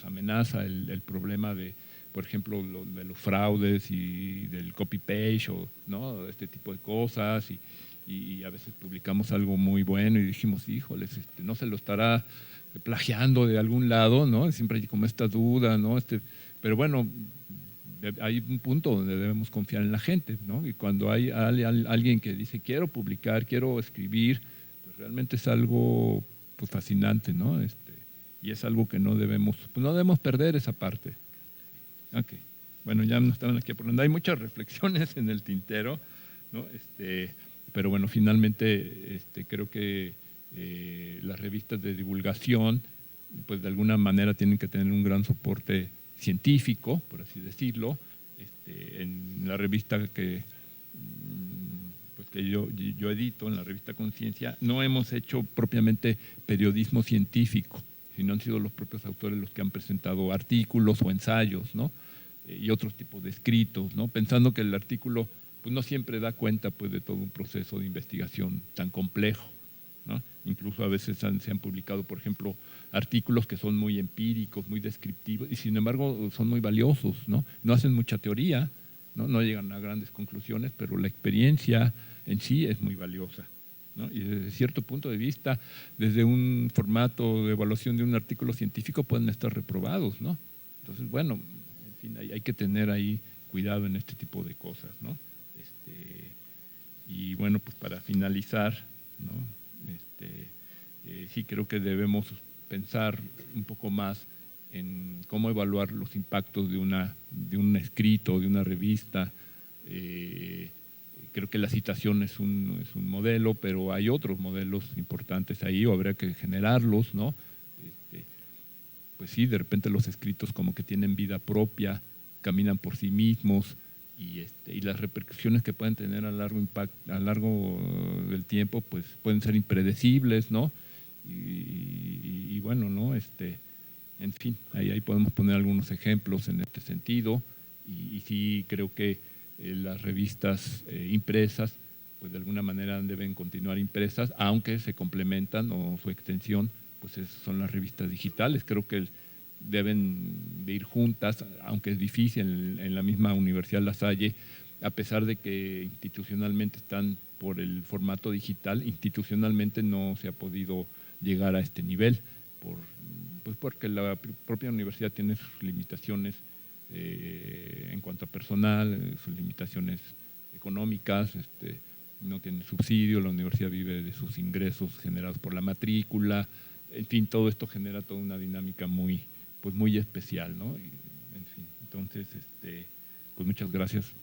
amenaza el problema de, por ejemplo, de los fraudes y del copy-paste, ¿no? Este tipo de cosas, y a veces publicamos algo muy bueno y dijimos, híjoles, no se lo estará plagiando de algún lado, ¿no? Siempre hay como esta duda, ¿no? Pero bueno, hay un punto donde debemos confiar en la gente, ¿no? Y cuando hay alguien que dice, quiero publicar, quiero escribir, pues realmente es algo pues fascinante, ¿no? Y es algo que no debemos perder esa parte. Okay. Bueno, ya nos estaban aquí apurando. Hay muchas reflexiones en el tintero, ¿no? Pero bueno, finalmente creo que las revistas de divulgación, pues de alguna manera tienen que tener un gran soporte científico, por así decirlo. En la revista que yo edito, en la revista Conciencia, no hemos hecho propiamente periodismo científico, sino han sido los propios autores los que han presentado artículos o ensayos, ¿no? Y otros tipos de escritos, ¿no? Pensando que el artículo pues, no siempre da cuenta pues, de todo un proceso de investigación tan complejo, ¿no? Incluso a veces se han publicado, por ejemplo, artículos que son muy empíricos, muy descriptivos, y sin embargo son muy valiosos, ¿no? No hacen mucha teoría, no llegan a grandes conclusiones, pero la experiencia en sí es muy valiosa, ¿no? Y desde cierto punto de vista, desde un formato de evaluación de un artículo científico pueden estar reprobados, ¿no? Entonces, bueno, en fin, hay que tener ahí cuidado en este tipo de cosas, ¿no? Y bueno, pues para finalizar, ¿no? Sí creo que debemos pensar un poco más en cómo evaluar los impactos de un escrito, de una revista. Creo que la citación es un modelo, pero hay otros modelos importantes ahí, o habría que generarlos, ¿no? Pues sí, de repente los escritos como que tienen vida propia, caminan por sí mismos, y las repercusiones que pueden tener a largo del tiempo, pues pueden ser impredecibles, ¿no? Y bueno, ¿no? En fin, ahí podemos poner algunos ejemplos en este sentido, y sí creo que las revistas impresas, pues de alguna manera deben continuar impresas, aunque se complementan o su extensión, pues son las revistas digitales. Creo que deben de ir juntas, aunque es difícil, en la misma Universidad La Salle, a pesar de que institucionalmente están por el formato digital, institucionalmente no se ha podido llegar a este nivel, pues porque la propia universidad tiene sus limitaciones en cuanto a personal, sus limitaciones económicas, no tiene subsidio, la universidad vive de sus ingresos generados por la matrícula, en fin, todo esto genera toda una dinámica muy especial, ¿no? En fin, entonces, pues muchas gracias.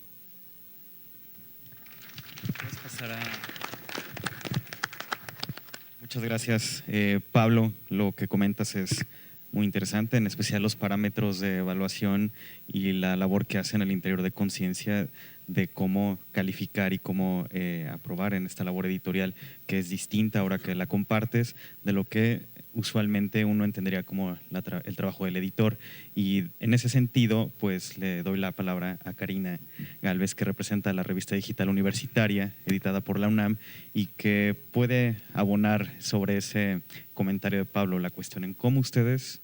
Muchas gracias, Pablo. Lo que comentas es muy interesante, en especial los parámetros de evaluación y la labor que hacen al interior de Conciencia de cómo calificar y cómo aprobar en esta labor editorial, que es distinta ahora que la compartes de lo que usualmente uno entendería como el trabajo del editor. Y en ese sentido, pues le doy la palabra a Karina Gálvez, que representa la revista digital universitaria editada por la UNAM y que puede abonar sobre ese comentario de Pablo la cuestión en cómo ustedes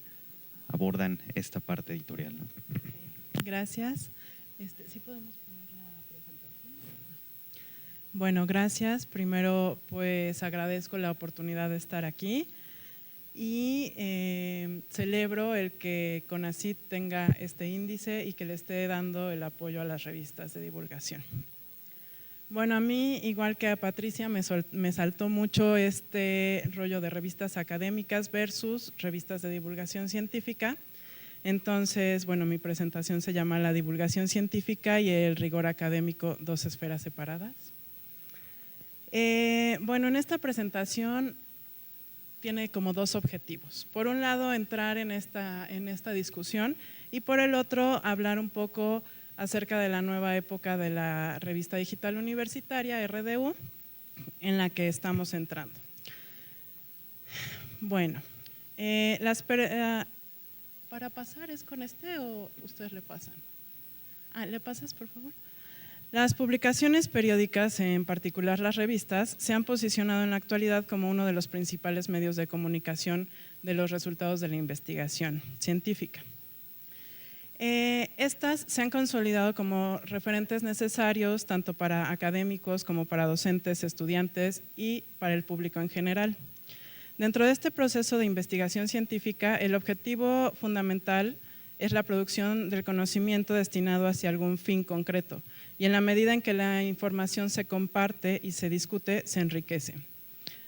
abordan esta parte editorial, ¿no? Gracias. ¿Sí podemos poner la presentación? Bueno, gracias. Primero, pues agradezco la oportunidad de estar aquí y celebro el que CONACYT tenga este índice y que le esté dando el apoyo a las revistas de divulgación. Bueno, a mí, igual que a Patricia, me saltó mucho este rollo de revistas académicas versus revistas de divulgación científica. Entonces, bueno, mi presentación se llama La divulgación científica y el rigor académico, dos esferas separadas. Bueno, en esta presentación tiene como dos objetivos. Por un lado, entrar en esta discusión y por el otro, hablar un poco acerca de la nueva época de la revista digital universitaria, RDU, en la que estamos entrando. Bueno, para pasar, ¿es con este o ustedes le pasan? ¿Le pasas, por favor? Las publicaciones periódicas, en particular las revistas, se han posicionado en la actualidad como uno de los principales medios de comunicación de los resultados de la investigación científica. Estas se han consolidado como referentes necesarios tanto para académicos como para docentes, estudiantes y para el público en general. Dentro de este proceso de investigación científica, el objetivo fundamental es la producción del conocimiento destinado hacia algún fin concreto y en la medida en que la información se comparte y se discute, se enriquece.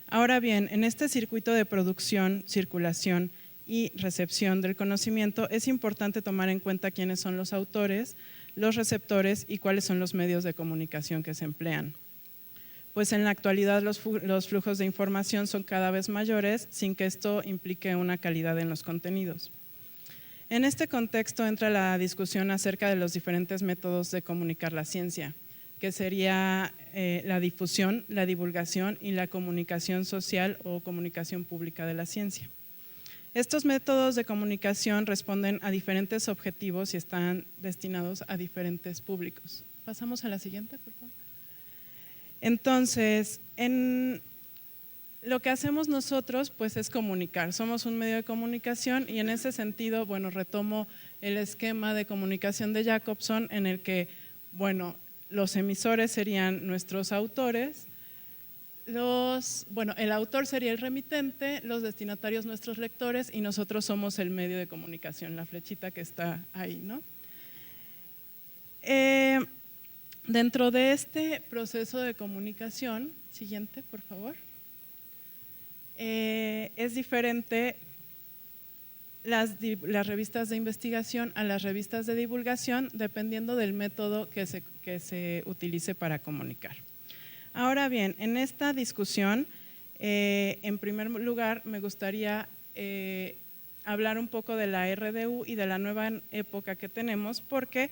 Ahora bien, en este circuito de producción, circulación y recepción del conocimiento es importante tomar en cuenta quiénes son los autores, los receptores y cuáles son los medios de comunicación que se emplean. Pues en la actualidad los flujos de información son cada vez mayores sin que esto implique una calidad en los contenidos. En este contexto entra la discusión acerca de los diferentes métodos de comunicar la ciencia, que sería la difusión, la divulgación y la comunicación social o comunicación pública de la ciencia. Estos métodos de comunicación responden a diferentes objetivos y están destinados a diferentes públicos. Pasamos a la siguiente, por favor. Entonces, lo que hacemos nosotros pues es comunicar, somos un medio de comunicación y en ese sentido, bueno, retomo el esquema de comunicación de Jacobson en el que, bueno, los emisores serían nuestros autores, el autor sería el remitente, los destinatarios nuestros lectores y nosotros somos el medio de comunicación, la flechita que está ahí, ¿no? Dentro de este proceso de comunicación, siguiente por favor, es diferente las revistas de investigación a las revistas de divulgación dependiendo del método que se utilice para comunicar. Ahora bien, en esta discusión, en primer lugar me gustaría hablar un poco de la RDU y de la nueva época que tenemos porque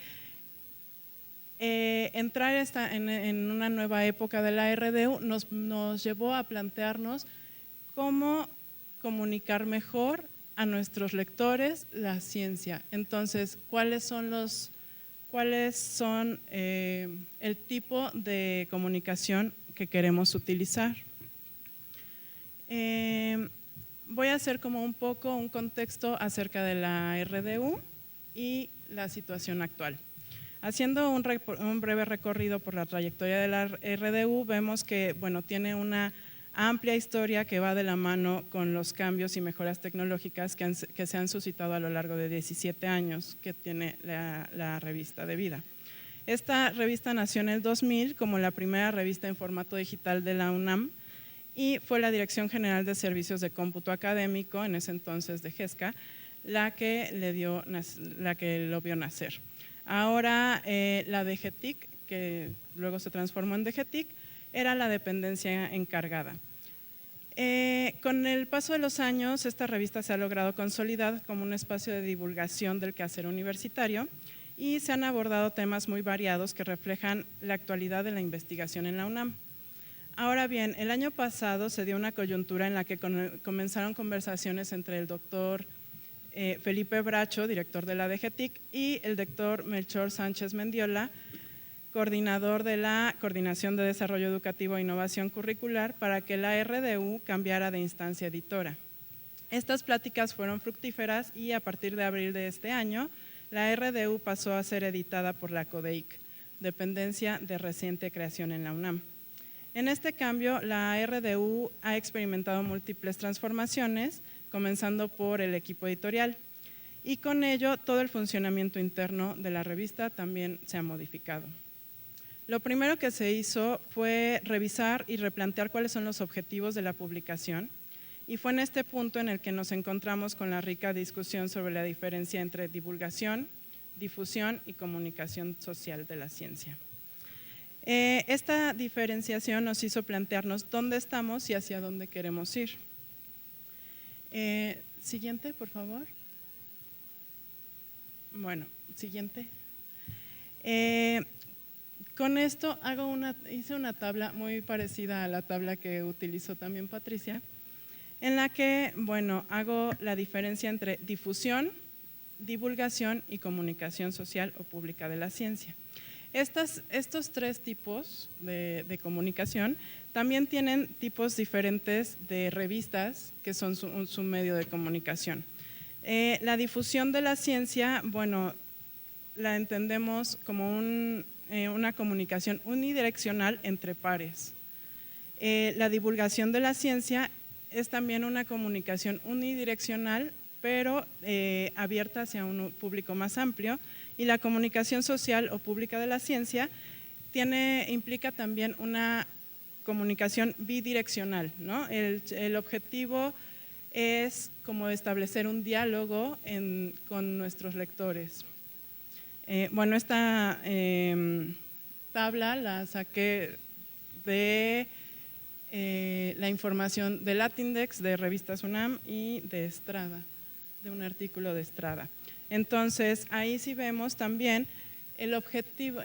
entrar en una nueva época de la RDU nos llevó a plantearnos cómo comunicar mejor a nuestros lectores la ciencia. Entonces, ¿cuáles son el tipo de comunicación que queremos utilizar? Voy a hacer como un poco un contexto acerca de la RDU y la situación actual. Haciendo un breve recorrido por la trayectoria de la RDU, vemos que bueno, tiene una amplia historia que va de la mano con los cambios y mejoras tecnológicas que se han suscitado a lo largo de 17 años que tiene la revista de vida. Esta revista nació en el 2000 como la primera revista en formato digital de la UNAM y fue la Dirección General de Servicios de Cómputo Académico, en ese entonces de GESCA, la que lo vio nacer. Ahora la DGTIC, que luego se transformó en DGTIC, era la dependencia encargada. Con el paso de los años, esta revista se ha logrado consolidar como un espacio de divulgación del quehacer universitario y se han abordado temas muy variados que reflejan la actualidad de la investigación en la UNAM. Ahora bien, el año pasado se dio una coyuntura en la que comenzaron conversaciones entre el doctor Felipe Bracho, director de la DGTIC, y el doctor Melchor Sánchez Mendiola, coordinador de la Coordinación de Desarrollo Educativo e Innovación Curricular, para que la RDU cambiara de instancia editora. Estas pláticas fueron fructíferas y a partir de abril de este año, la RDU pasó a ser editada por la CODEIC, dependencia de reciente creación en la UNAM. En este cambio, la RDU ha experimentado múltiples transformaciones, comenzando por el equipo editorial, y con ello todo el funcionamiento interno de la revista también se ha modificado. Lo primero que se hizo fue revisar y replantear cuáles son los objetivos de la publicación, y fue en este punto en el que nos encontramos con la rica discusión sobre la diferencia entre divulgación, difusión y comunicación social de la ciencia. Esta diferenciación nos hizo plantearnos dónde estamos y hacia dónde queremos ir. Siguiente, por favor. Bueno, siguiente. Con esto hice una tabla muy parecida a la tabla que utilizó también Patricia, en la que, bueno, hago la diferencia entre difusión, divulgación y comunicación social o pública de la ciencia. Estos tres tipos de comunicación también tienen tipos diferentes de revistas que son su medio de comunicación. La difusión de la ciencia, bueno, la entendemos como una comunicación unidireccional entre pares. La divulgación de la ciencia es también una comunicación unidireccional, pero abierta hacia un público más amplio, y la comunicación social o pública de la ciencia implica también una comunicación bidireccional, ¿no? El objetivo es como establecer un diálogo con nuestros lectores. Bueno, esta tabla la saqué de la información de Latindex, de Revistas UNAM y de Estrada, de un artículo de Estrada. Entonces, ahí sí vemos también el objetivo,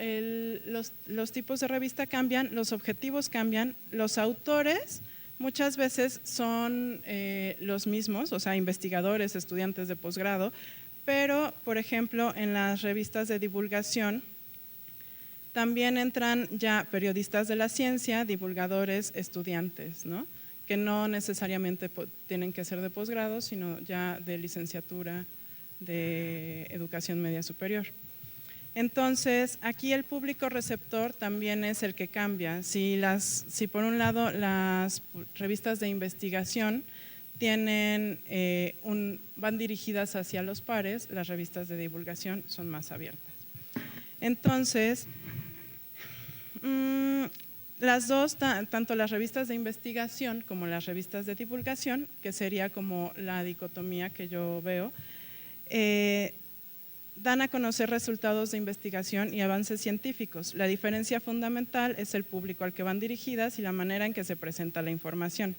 los tipos de revista cambian, los objetivos cambian, los autores muchas veces son los mismos, o sea, investigadores, estudiantes de posgrado, pero, por ejemplo, en las revistas de divulgación también entran ya periodistas de la ciencia, divulgadores, estudiantes, ¿no? Que no necesariamente tienen que ser de posgrado, sino ya de licenciatura, de educación media superior. Entonces, aquí el público receptor también es el que cambia. Si por un lado las revistas de investigación van dirigidas hacia los pares, las revistas de divulgación son más abiertas. Entonces, las dos, tanto las revistas de investigación como las revistas de divulgación, que sería como la dicotomía que yo veo, dan a conocer resultados de investigación y avances científicos. La diferencia fundamental es el público al que van dirigidas y la manera en que se presenta la información.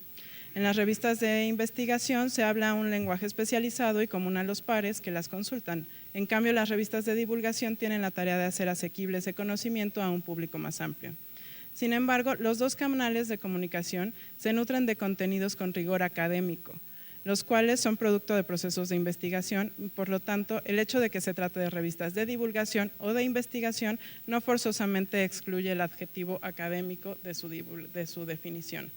En las revistas de investigación se habla un lenguaje especializado y común a los pares que las consultan. En cambio, las revistas de divulgación tienen la tarea de hacer asequible ese conocimiento a un público más amplio. Sin embargo, los dos canales de comunicación se nutren de contenidos con rigor académico, los cuales son producto de procesos de investigación, y por lo tanto, el hecho de que se trate de revistas de divulgación o de investigación no forzosamente excluye el adjetivo académico de su definición.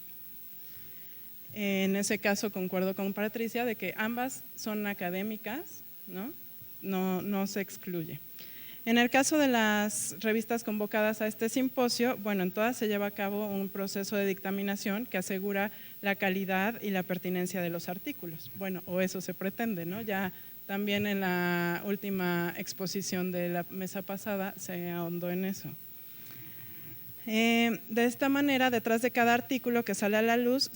En ese caso, concuerdo con Patricia de que ambas son académicas, ¿no? No se excluye. En el caso de las revistas convocadas a este simposio, bueno, en todas se lleva a cabo un proceso de dictaminación que asegura la calidad y la pertinencia de los artículos. Bueno, o eso se pretende, ¿no? Ya también en la última exposición de la mesa pasada se ahondó en eso. De esta manera, detrás de cada artículo que sale a la luz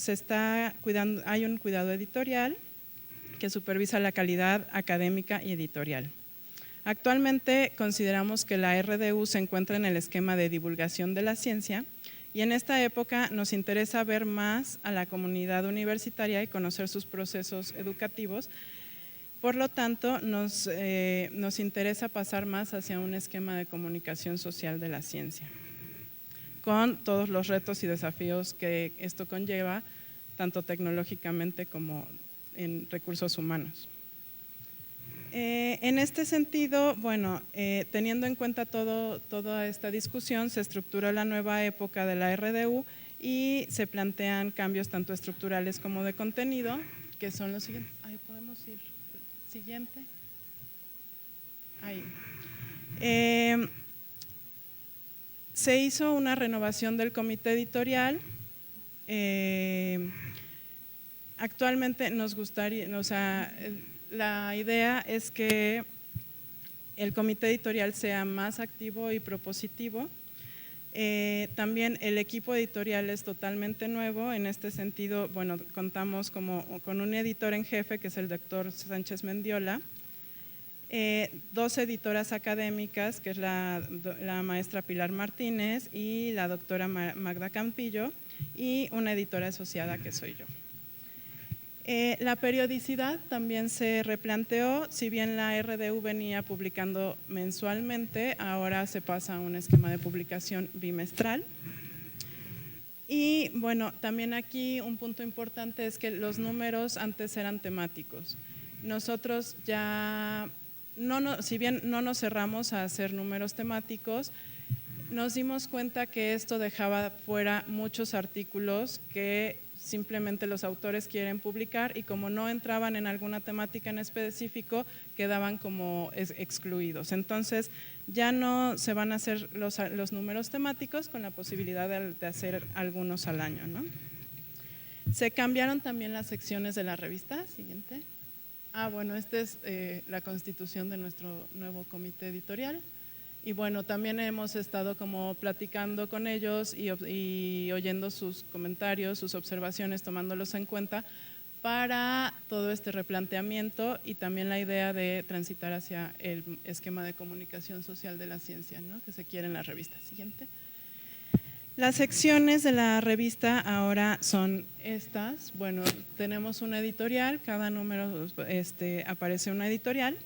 hay un cuidado editorial que supervisa la calidad académica y editorial. Actualmente consideramos que la RDU se encuentra en el esquema de divulgación de la ciencia, y en esta época nos interesa ver más a la comunidad universitaria y conocer sus procesos educativos. Por lo tanto, nos interesa pasar más hacia un esquema de comunicación social de la ciencia, con todos los retos y desafíos que esto conlleva, tanto tecnológicamente como en recursos humanos. En este sentido, bueno, teniendo en cuenta toda esta discusión, se estructuró la nueva época de la RDU y se plantean cambios tanto estructurales como de contenido, que son los siguientes. Ahí podemos ir. Siguiente. Ahí. Se hizo una renovación del comité editorial. Actualmente nos gustaría, o sea, la idea es que el comité editorial sea más activo y propositivo. También el equipo editorial es totalmente nuevo. En este sentido, bueno, contamos con un editor en jefe, que es el doctor Sánchez Mendiola, 2 editoras académicas, que es la maestra Pilar Martínez y la doctora Magda Campillo, y una editora asociada, que soy yo. La periodicidad también se replanteó. Si bien la RDU venía publicando mensualmente, ahora se pasa a un esquema de publicación bimestral. Y bueno, también aquí un punto importante es que los números antes eran temáticos. Nosotros ya, si bien no nos cerramos a hacer números temáticos, nos dimos cuenta que esto dejaba fuera muchos artículos que simplemente los autores quieren publicar, y como no entraban en alguna temática en específico, quedaban como excluidos. Entonces ya no se van a hacer los números temáticos, con la posibilidad de hacer algunos al año, ¿no? Se cambiaron también las secciones de la revista. Siguiente. Bueno, esta es la constitución de nuestro nuevo comité editorial. Y bueno, también hemos estado como platicando con ellos y oyendo sus comentarios, sus observaciones, tomándolos en cuenta para todo este replanteamiento, y también la idea de transitar hacia el esquema de comunicación social de la ciencia, ¿no?, que se quiere en la revista. Siguiente. Las secciones de la revista ahora son estas. Bueno, tenemos una editorial, cada número aparece una editorial.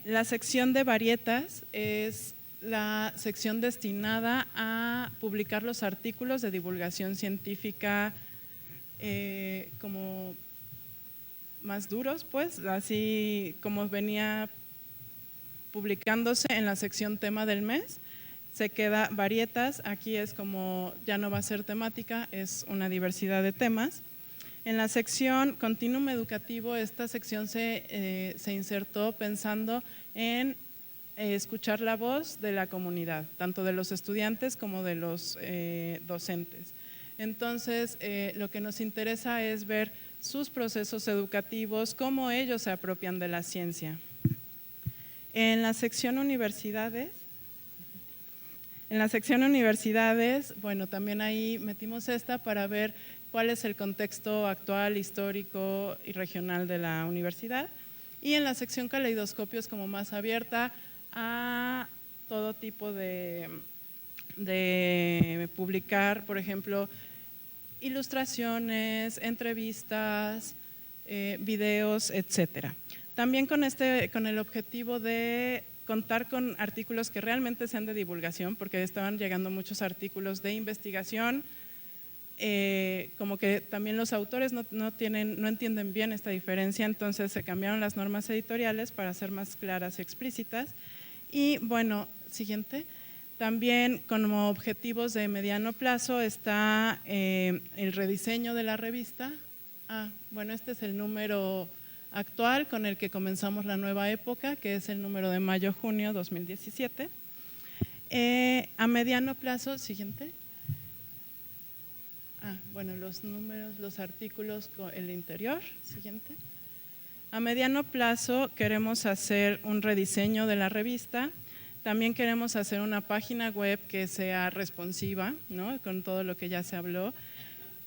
La sección de varietas es la sección destinada a publicar los artículos de divulgación científica como más duros, pues, así como venía publicándose en la sección tema del mes. Se queda varietas, aquí es como ya no va a ser temática, es una diversidad de temas. En la sección Continuum Educativo, esta sección se insertó pensando en escuchar la voz de la comunidad, tanto de los estudiantes como de los docentes. Entonces, lo que nos interesa es ver sus procesos educativos, cómo ellos se apropian de la ciencia. En la sección Universidades, bueno, también ahí metimos esta para ver cuál es el contexto actual, histórico y regional de la universidad. Y en la sección Caleidoscopios, como más abierta a todo tipo de publicar, por ejemplo, ilustraciones, entrevistas, videos, etcétera. También con el objetivo de contar con artículos que realmente sean de divulgación, porque estaban llegando muchos artículos de investigación, como que también los autores no entienden bien esta diferencia, entonces se cambiaron las normas editoriales para ser más claras y explícitas. Y bueno, siguiente. También como objetivos de mediano plazo está el rediseño de la revista. Bueno, este es el número actual con el que comenzamos la nueva época, que es el número de mayo-junio 2017. A mediano plazo, siguiente. Bueno, los números, los artículos con el interior, siguiente. A mediano plazo queremos hacer un rediseño de la revista. También queremos hacer una página web que sea responsiva, ¿no?, con todo lo que ya se habló,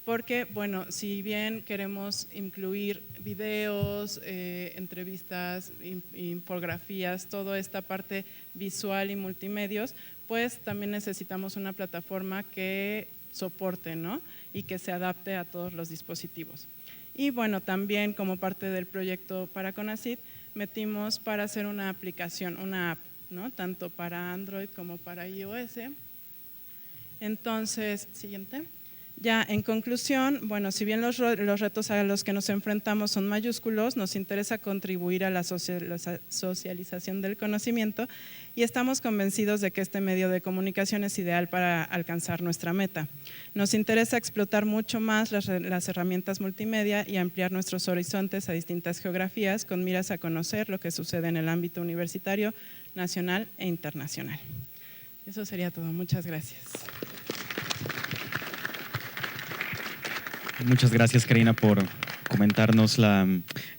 porque, bueno, si bien queremos incluir videos, entrevistas, infografías, toda esta parte visual y multimedios, pues también necesitamos una plataforma que soporte, ¿no?, y que se adapte a todos los dispositivos. Y bueno, también como parte del proyecto para CONACYT, metimos para hacer una aplicación, una app, ¿no?, tanto para Android como para iOS. Entonces, siguiente. Ya en conclusión, bueno, si bien los retos a los que nos enfrentamos son mayúsculos, nos interesa contribuir a la socialización del conocimiento, y estamos convencidos de que este medio de comunicación es ideal para alcanzar nuestra meta. Nos interesa explotar mucho más las herramientas multimedia y ampliar nuestros horizontes a distintas geografías, con miras a conocer lo que sucede en el ámbito universitario, nacional e internacional. Eso sería todo. Muchas gracias. Muchas gracias, Karina, por comentarnos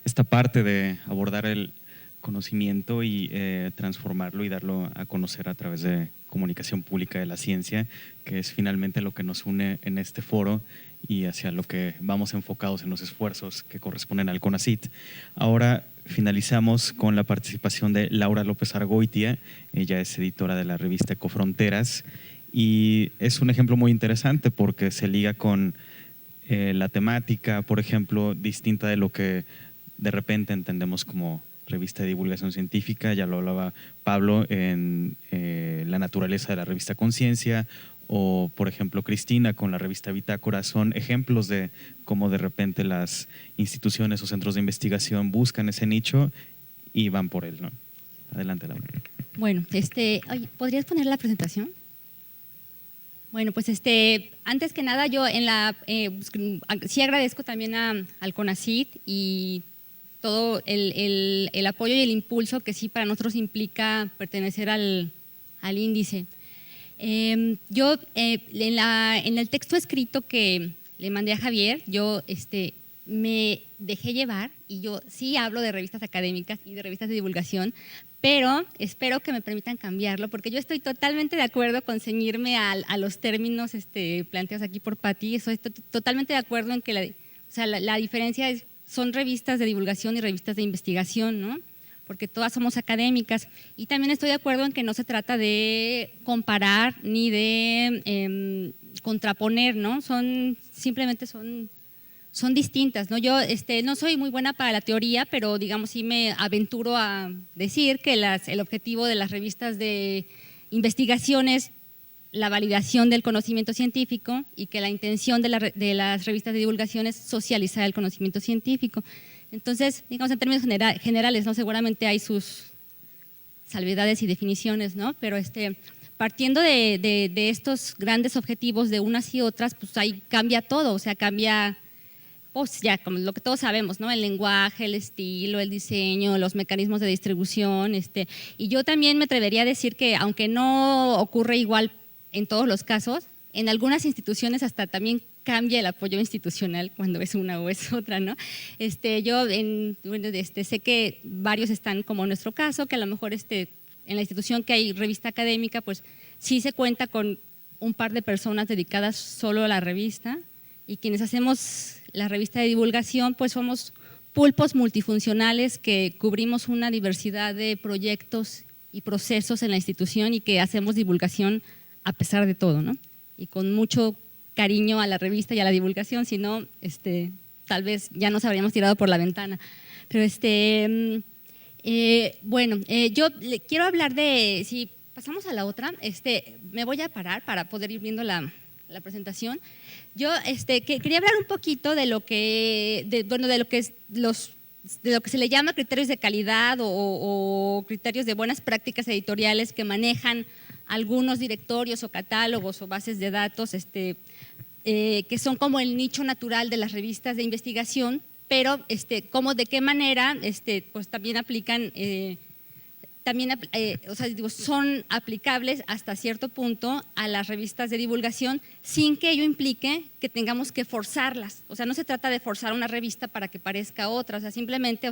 esta parte de abordar el conocimiento y transformarlo y darlo a conocer a través de comunicación pública de la ciencia, que es finalmente lo que nos une en este foro y hacia lo que vamos enfocados en los esfuerzos que corresponden al CONACYT. Ahora finalizamos con la participación de Laura López Argoitia. Ella es editora de la revista Ecofronteras y es un ejemplo muy interesante porque se liga con la temática, por ejemplo, distinta de lo que de repente entendemos como revista de divulgación científica. Ya lo hablaba Pablo en La naturaleza de la revista Conciencia, o por ejemplo Cristina con la revista Bitácora. Son ejemplos de cómo de repente las instituciones o centros de investigación buscan ese nicho y van por él, ¿no? Adelante, Laura. Bueno, oye, ¿podrías poner la presentación? Bueno, pues antes que nada yo sí agradezco también al CONACYT y todo el apoyo y el impulso que sí para nosotros implica pertenecer al índice. Yo en el texto escrito que le mandé a Javier, yo me dejé llevar y yo sí hablo de revistas académicas y de revistas de divulgación, pero espero que me permitan cambiarlo porque yo estoy totalmente de acuerdo con ceñirme a los términos planteados aquí por Pati. Estoy totalmente de acuerdo en que la diferencia son revistas de divulgación y revistas de investigación, ¿no? Porque todas somos académicas. Y también estoy de acuerdo en que no se trata de comparar ni de contraponer, ¿no? Simplemente son distintas, ¿no? Yo no soy muy buena para la teoría, pero digamos sí me aventuro a decir que el objetivo de las revistas de investigación es la validación del conocimiento científico y que la intención de las revistas de divulgación es socializar el conocimiento científico. Entonces, digamos en términos generales, ¿no? Seguramente hay sus salvedades y definiciones, ¿no? Pero partiendo de estos grandes objetivos de unas y otras, pues ahí cambia todo, o sea, cambia pues ya como lo que todos sabemos, ¿no? El lenguaje, el estilo, el diseño, los mecanismos de distribución. Y yo también me atrevería a decir que aunque no ocurre igual en todos los casos, en algunas instituciones hasta también cambia el apoyo institucional cuando es una o es otra, ¿no? Yo sé que varios están como en nuestro caso, que a lo mejor en la institución que hay revista académica, pues sí se cuenta con un par de personas dedicadas solo a la revista, y quienes hacemos la revista de divulgación, pues somos pulpos multifuncionales que cubrimos una diversidad de proyectos y procesos en la institución y que hacemos divulgación a pesar de todo, ¿no? Y con mucho cariño a la revista y a la divulgación, si no, tal vez ya nos habríamos tirado por la ventana. Pero bueno, yo quiero hablar si pasamos a la otra, me voy a parar para poder ir viendo la presentación. Yo quería hablar un poquito de lo que se le llama criterios de calidad o criterios de buenas prácticas editoriales que manejan algunos directorios o catálogos o bases de datos que son como el nicho natural de las revistas de investigación, pero de qué manera pues también aplican son aplicables hasta cierto punto a las revistas de divulgación sin que ello implique que tengamos que forzarlas. O sea, no se trata de forzar una revista para que parezca otra, o sea, simplemente,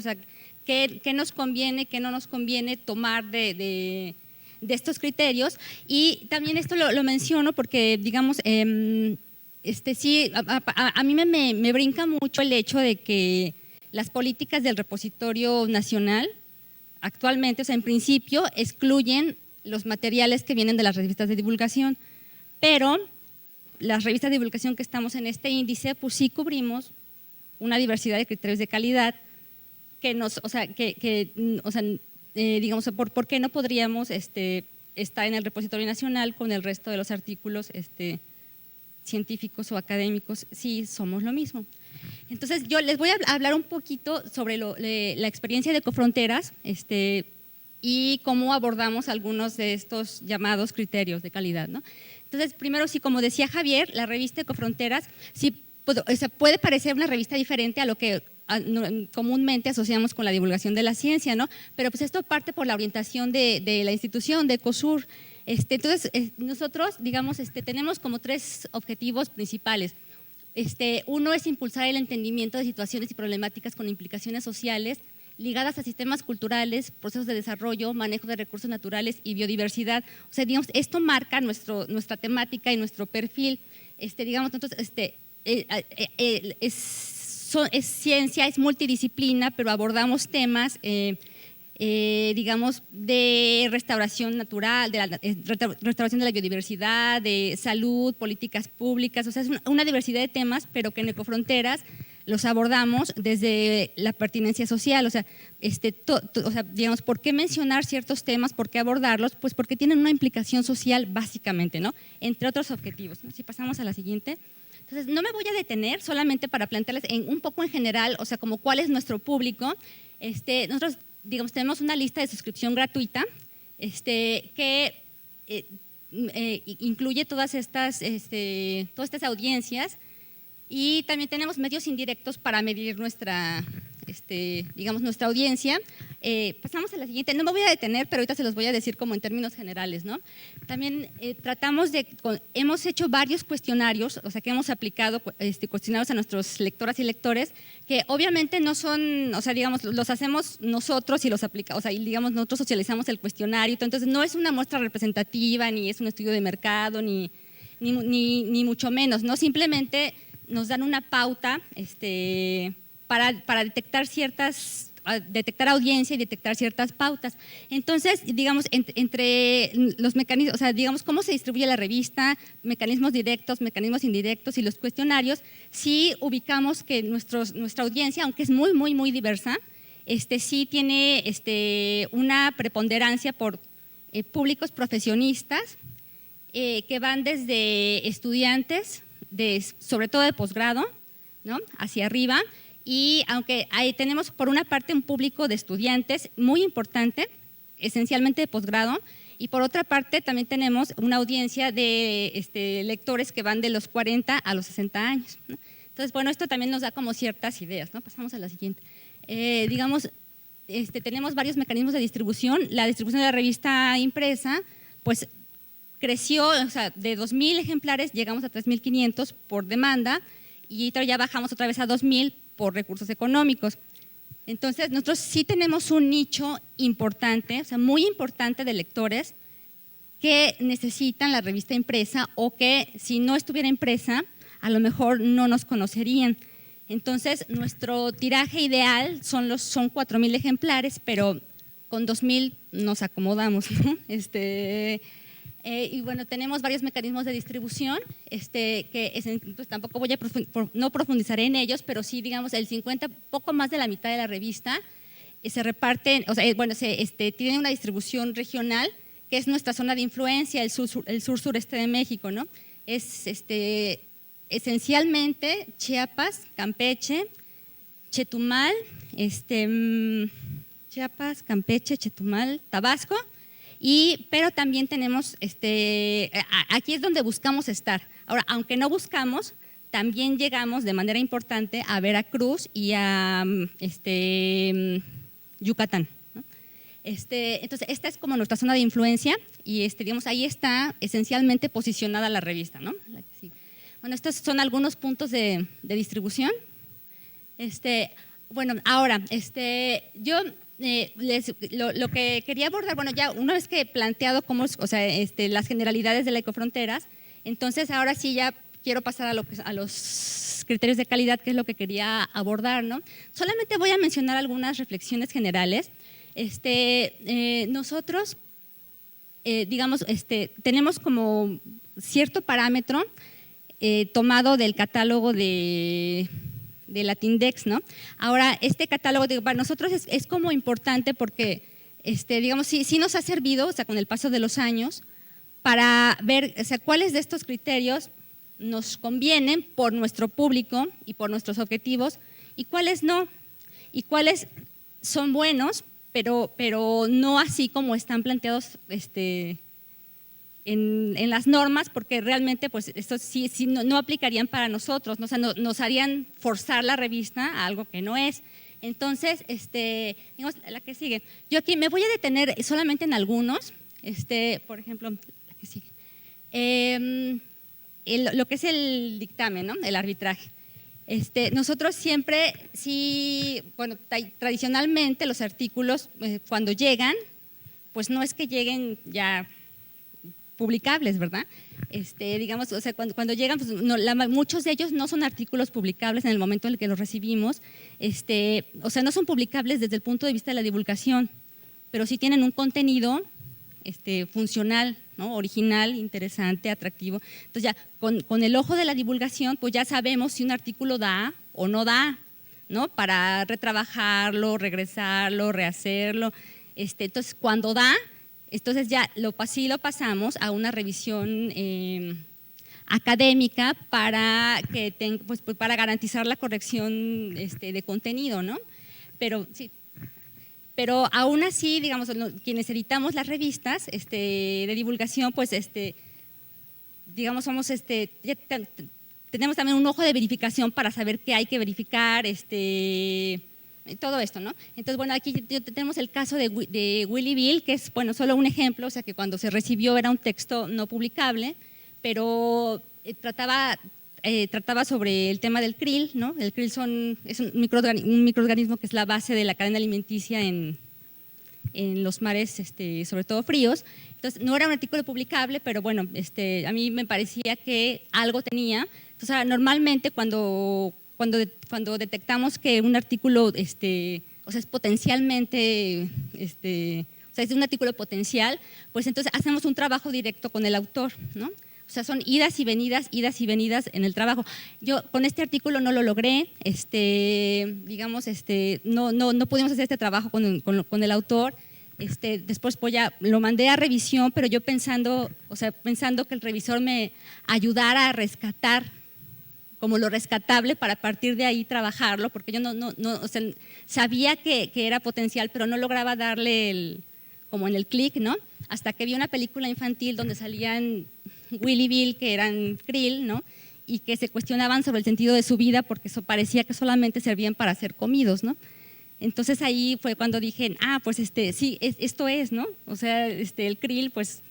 qué nos conviene, qué no nos conviene tomar de estos criterios. Y también esto lo menciono porque, digamos, sí, a mí me brinca mucho el hecho de que las políticas del repositorio nacional actualmente, o sea, en principio, excluyen los materiales que vienen de las revistas de divulgación, pero las revistas de divulgación que estamos en este índice, pues sí cubrimos una diversidad de criterios de calidad digamos, ¿por qué no podríamos estar en el repositorio nacional con el resto de los artículos científicos o académicos si somos lo mismo? Entonces, yo les voy a hablar un poquito sobre la experiencia de Ecofronteras y cómo abordamos algunos de estos llamados criterios de calidad, ¿no? Entonces, primero, sí, como decía Javier, la revista Ecofronteras sí, puede parecer una revista diferente a lo que comúnmente asociamos con la divulgación de la ciencia, ¿no? Pero pues esto parte por la orientación de la institución, de Ecosur. Entonces, nosotros, digamos, tenemos como 3 objetivos principales. Uno es impulsar el entendimiento de situaciones y problemáticas con implicaciones sociales ligadas a sistemas culturales, procesos de desarrollo, manejo de recursos naturales y biodiversidad. O sea, digamos, esto marca nuestra temática y nuestro perfil. Digamos, entonces, es ciencia, es multidisciplina, pero abordamos temas, digamos, de restauración natural, restauración de la biodiversidad, de salud, políticas públicas. O sea, es una diversidad de temas, pero que en Ecofronteras los abordamos desde la pertinencia social. O sea, digamos, ¿por qué mencionar ciertos temas? ¿Por qué abordarlos? Pues porque tienen una implicación social básicamente, ¿no? Entre otros objetivos. Si pasamos a la siguiente. Entonces, no me voy a detener solamente para plantearles un poco en general, o sea, como cuál es nuestro público. Nosotros, digamos, tenemos una lista de suscripción gratuita que incluye todas estas audiencias, y también tenemos medios indirectos para medir digamos, nuestra audiencia. Pasamos a la siguiente. No me voy a detener, pero ahorita se los voy a decir como en términos generales, ¿no? También hemos hecho varios cuestionarios, o sea, que hemos aplicado cuestionarios a nuestros lectoras y lectores, que obviamente no son, o sea, digamos, los hacemos nosotros y los aplicamos, o sea, y digamos, nosotros socializamos el cuestionario, entonces no es una muestra representativa, ni es un estudio de mercado, ni mucho menos, ¿no? Simplemente nos dan una pauta para detectar audiencia y detectar ciertas pautas. Entonces, digamos, entre los mecanismos, o sea, digamos, cómo se distribuye la revista, mecanismos directos, mecanismos indirectos y los cuestionarios, sí ubicamos que nuestra audiencia, aunque es muy, muy, muy diversa, sí tiene una preponderancia por públicos profesionistas que van desde estudiantes, sobre todo de posgrado, ¿no?, hacia arriba. Y aunque tenemos por una parte un público de estudiantes muy importante, esencialmente de posgrado, y por otra parte también tenemos una audiencia de lectores que van de los 40 a los 60 años, ¿no? Entonces, bueno, esto también nos da como ciertas ideas, ¿no? Pasamos a la siguiente. Digamos, tenemos varios mecanismos de distribución. La distribución de la revista impresa, pues creció, o sea, de 2,000 ejemplares llegamos a 3,500 por demanda, y ya bajamos otra vez a 2,000 por recursos económicos. Entonces, nosotros sí tenemos un nicho importante, o sea, muy importante de lectores que necesitan la revista impresa, o que si no estuviera impresa, a lo mejor no nos conocerían. Entonces, nuestro tiraje ideal son 4,000 ejemplares, pero con 2,000 nos acomodamos, ¿no? Y bueno, tenemos varios mecanismos de distribución, pues tampoco no profundizaré en ellos, pero sí, digamos, el 50, poco más de la mitad de la revista se reparten, o sea, bueno, tiene una distribución regional, que es nuestra zona de influencia, el sur-sureste de México, ¿no? Es esencialmente Chiapas, Campeche, Chetumal, Tabasco. Pero también tenemos, aquí es donde buscamos estar. Ahora, aunque no buscamos, también llegamos de manera importante a Veracruz y a Yucatán, ¿no? Entonces, esta es como nuestra zona de influencia, y digamos, ahí está esencialmente posicionada la revista, ¿no? Bueno, estos son algunos puntos de distribución. Bueno, ahora, yo… lo que quería abordar, bueno, ya una vez que he planteado cómo, o sea, las generalidades de la Ecofronteras, entonces ahora sí ya quiero pasar a los criterios de calidad, que es lo que quería abordar, ¿no? Solamente voy a mencionar algunas reflexiones generales. Nosotros, digamos, tenemos como cierto parámetro tomado del catálogo de Latindex, ¿no? Ahora, este catálogo, para nosotros es como importante porque, digamos, sí nos ha servido, o sea, con el paso de los años, para ver, o sea, cuáles de estos criterios nos convienen por nuestro público y por nuestros objetivos, y cuáles no, y cuáles son buenos, pero no así como están planteados en las normas, porque realmente pues esto sí no aplicarían para nosotros, ¿no? O sea, nos harían forzar la revista a algo que no es. Entonces, digamos, la que sigue. Yo aquí me voy a detener solamente en algunos. por ejemplo, la que sigue. Lo que es el dictamen, ¿no? El arbitraje. Nosotros siempre, sí, bueno, tradicionalmente los artículos cuando llegan, pues no es que lleguen ya publicables, ¿verdad? Digamos, o sea, cuando llegan, pues muchos de ellos no son artículos publicables en el momento en el que los recibimos, o sea, no son publicables desde el punto de vista de la divulgación, pero sí tienen un contenido funcional, ¿no? Original, interesante, atractivo. Entonces ya con el ojo de la divulgación, pues ya sabemos si un artículo da o no da, ¿no? Para retrabajarlo, regresarlo, rehacerlo. Entonces cuando da, entonces ya sí lo pasamos a una revisión académica para pues, para garantizar la corrección de contenido, ¿no? Pero sí. Pero aún así, digamos, quienes editamos las revistas de divulgación, pues, digamos, somos, tenemos también un ojo de verificación para saber qué hay que verificar, todo esto, ¿no? Entonces, bueno, aquí tenemos el caso de Willy Bill, que es, bueno, solo un ejemplo, o sea, que cuando se recibió era un texto no publicable, pero trataba sobre el tema del krill, ¿no? El krill es un microorganismo que es la base de la cadena alimenticia en los mares, sobre todo fríos. Entonces, no era un artículo publicable, pero bueno, a mí me parecía que algo tenía. Entonces, ahora, normalmente cuando detectamos que un artículo, o sea, es potencialmente, o sea, es un artículo potencial, pues entonces hacemos un trabajo directo con el autor, ¿no? O sea, son idas y venidas en el trabajo. Yo con este artículo no lo logré, digamos, no pudimos hacer este trabajo con el autor. Después pues ya lo mandé a revisión, pero yo pensando que el revisor me ayudara a rescatar como lo rescatable para partir de ahí trabajarlo, porque yo o sea, sabía que era potencial, pero no lograba darle como en el clic, ¿no? Hasta que vi una película infantil donde salían Willy Bill, que eran krill, ¿no? Y que se cuestionaban sobre el sentido de su vida porque eso parecía que solamente servían para ser comidos, ¿no? Entonces ahí fue cuando dije, pues sí, esto es, ¿no? O sea, el krill, pues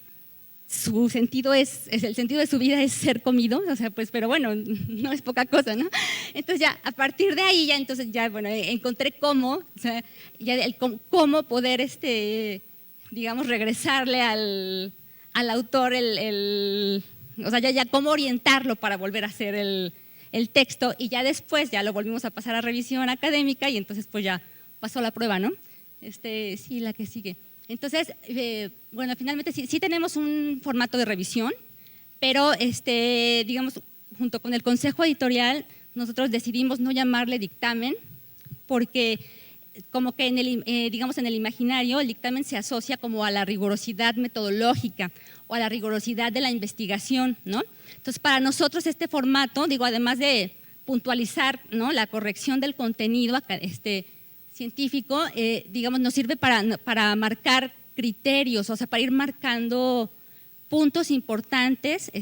su sentido el sentido de su vida es ser comido, o sea, pues, pero bueno, no es poca cosa, ¿no? Entonces ya, a partir de ahí ya, bueno, encontré cómo, o sea, ya cómo poder, digamos, regresarle al autor o sea, ya cómo orientarlo para volver a hacer el texto, y ya después ya lo volvimos a pasar a revisión académica y entonces pues ya pasó la prueba, ¿no? Sí, la que sigue. Entonces, bueno, finalmente sí tenemos un formato de revisión, pero digamos, junto con el consejo editorial, nosotros decidimos no llamarle dictamen, porque como que digamos, en el imaginario el dictamen se asocia como a la rigurosidad metodológica o a la rigurosidad de la investigación, ¿no? Entonces, para nosotros este formato, digo, además de puntualizar, ¿no?, la corrección del contenido científico, digamos, nos sirve para marcar criterios, o sea, para ir marcando puntos importantes,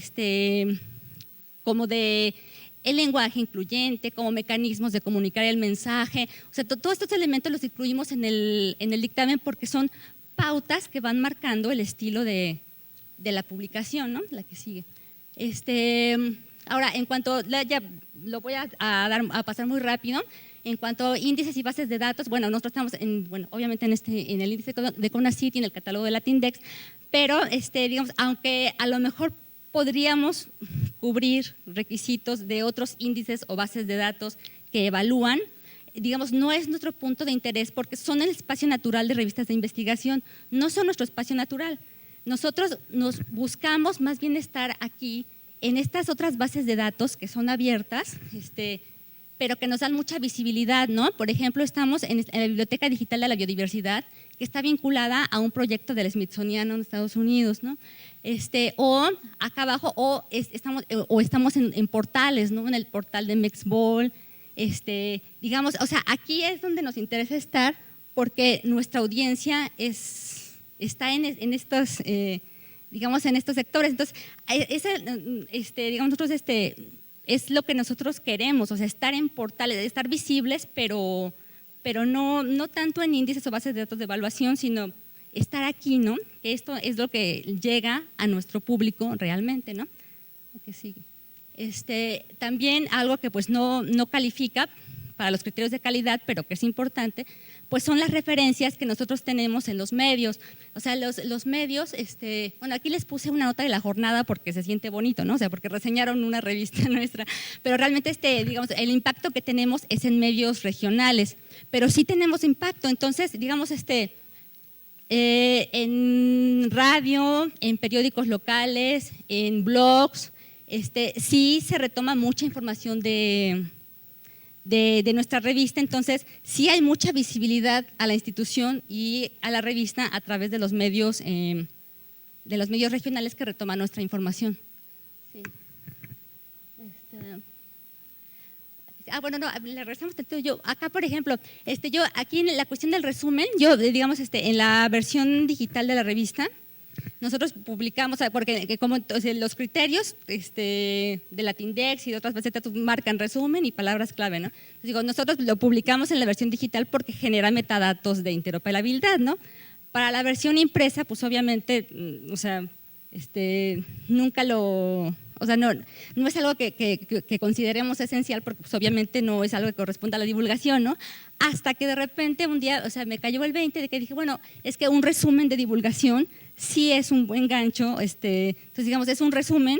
como de el lenguaje incluyente, como mecanismos de comunicar el mensaje. O sea, todos estos elementos los incluimos en el dictamen porque son pautas que van marcando el estilo de la publicación, ¿no? La que sigue. Ahora, en cuanto, ya lo voy a pasar muy rápido. En cuanto a índices y bases de datos, bueno, nosotros estamos obviamente en el índice de CONACYT y en el catálogo de Latindex, pero digamos, aunque a lo mejor podríamos cubrir requisitos de otros índices o bases de datos que evalúan, digamos, no es nuestro punto de interés porque son el espacio natural de revistas de investigación, no son nuestro espacio natural. Nosotros nos buscamos más bien estar aquí en estas otras bases de datos que son abiertas, pero que nos dan mucha visibilidad, ¿no? Por ejemplo, estamos en la Biblioteca Digital de la Biodiversidad, que está vinculada a un proyecto del Smithsoniano en Estados Unidos, ¿no? O acá abajo, estamos en portales, ¿no? En el portal de Mexbol, digamos, o sea, aquí es donde nos interesa estar porque nuestra audiencia está en estos, digamos, en estos sectores. Entonces, digamos, nosotros es lo que nosotros queremos, o sea, estar en portales, estar visibles, pero no tanto en índices o bases de datos de evaluación, sino estar aquí, ¿no? Que esto es lo que llega a nuestro público realmente, ¿no? Lo que sigue. También algo que pues no califica para los criterios de calidad, pero que es importante, pues son las referencias que nosotros tenemos en los medios. O sea, los medios, bueno, aquí les puse una nota de la jornada porque se siente bonito, ¿no? O sea, porque reseñaron una revista nuestra, pero realmente digamos, el impacto que tenemos es en medios regionales, pero sí tenemos impacto. Entonces, digamos, en radio, en periódicos locales, en blogs, sí se retoma mucha información de nuestra revista, entonces sí hay mucha visibilidad a la institución y a la revista a través de los medios regionales que retoman nuestra información. Sí. Bueno, no, le regresamos tantito. Yo acá, por ejemplo, yo aquí en la cuestión del resumen, yo digamos en la versión digital de la revista, nosotros publicamos, porque como los criterios de Latindex y de otras facetas marcan resumen y palabras clave, ¿no? Entonces, digo, nosotros lo publicamos en la versión digital porque genera metadatos de interoperabilidad, ¿no? Para la versión impresa, pues obviamente, o sea, nunca lo… O sea, no es algo que consideremos esencial porque pues, obviamente no es algo que corresponda a la divulgación, ¿no? Hasta que de repente un día, o sea, me cayó el 20 de que dije, bueno, es que un resumen de divulgación sí es un buen gancho, entonces digamos, es un resumen,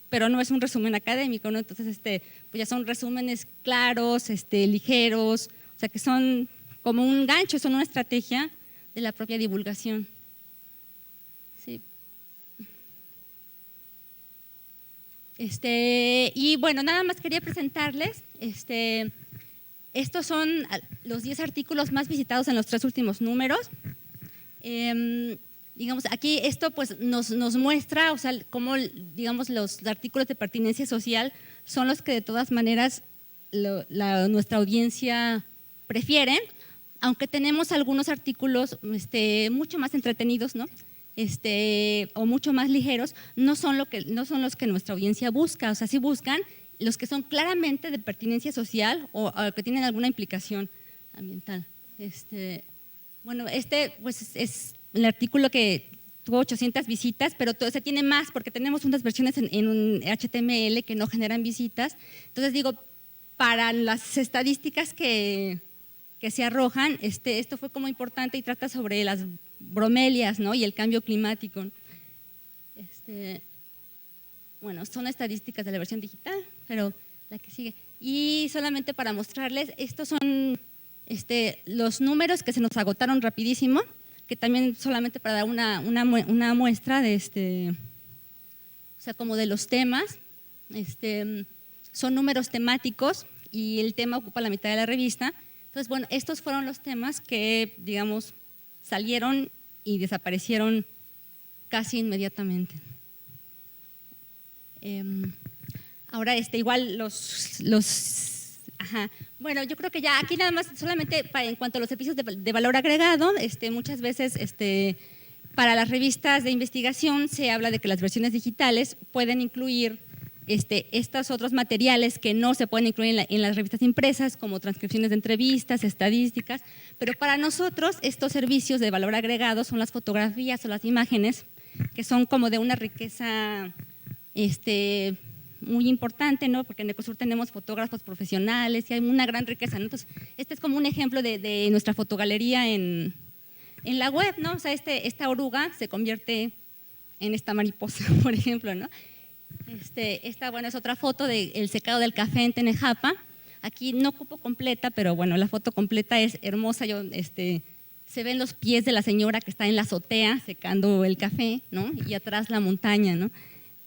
pero no es un resumen académico, ¿no? Entonces, pues ya son resúmenes claros, ligeros, o sea, que son como un gancho, son una estrategia de la propia divulgación. Sí. Y bueno, nada más quería presentarles, estos son los 10 artículos más visitados en los 3 últimos números. Digamos, aquí esto pues nos muestra, o sea, cómo digamos los artículos de pertinencia social son los que de todas maneras nuestra audiencia prefiere, aunque tenemos algunos artículos mucho más entretenidos, ¿no? O mucho más ligeros, no son los que nuestra audiencia busca, o sea, sí buscan los que son claramente de pertinencia social o que tienen alguna implicación ambiental. Bueno, pues es el artículo que tuvo 800 visitas, pero se tiene más porque tenemos unas versiones en un HTML que no generan visitas. Entonces digo, para las estadísticas que se arrojan, esto fue como importante y trata sobre las bromelias, ¿no? Y el cambio climático. Bueno, son estadísticas de la versión digital, pero la que sigue. Y solamente para mostrarles, estos son los números que se nos agotaron rapidísimo, que también solamente para dar una muestra de o sea, como de los temas. Son números temáticos y el tema ocupa la mitad de la revista. Entonces, bueno, estos fueron los temas que, digamos, salieron y desaparecieron casi inmediatamente. Ahora, igual ajá. Bueno, yo creo que ya aquí nada más, solamente en cuanto a los servicios de valor agregado, muchas veces para las revistas de investigación se habla de que las versiones digitales pueden incluir estos otros materiales que no se pueden incluir en las revistas impresas, como transcripciones de entrevistas, estadísticas, pero para nosotros estos servicios de valor agregado son las fotografías o las imágenes, que son como de una riqueza muy importante, ¿no? Porque en Ecosur tenemos fotógrafos profesionales y hay una gran riqueza, ¿no? Entonces, este es como un ejemplo de nuestra fotogalería en la web, ¿no? O sea, esta oruga se convierte en esta mariposa, por ejemplo, ¿no? Esta, bueno, es otra foto del secado del café en Tenejapa. Aquí no ocupo completa, pero bueno, la foto completa es hermosa. Se ven los pies de la señora que está en la azotea secando el café, ¿no? Y atrás la montaña, ¿no?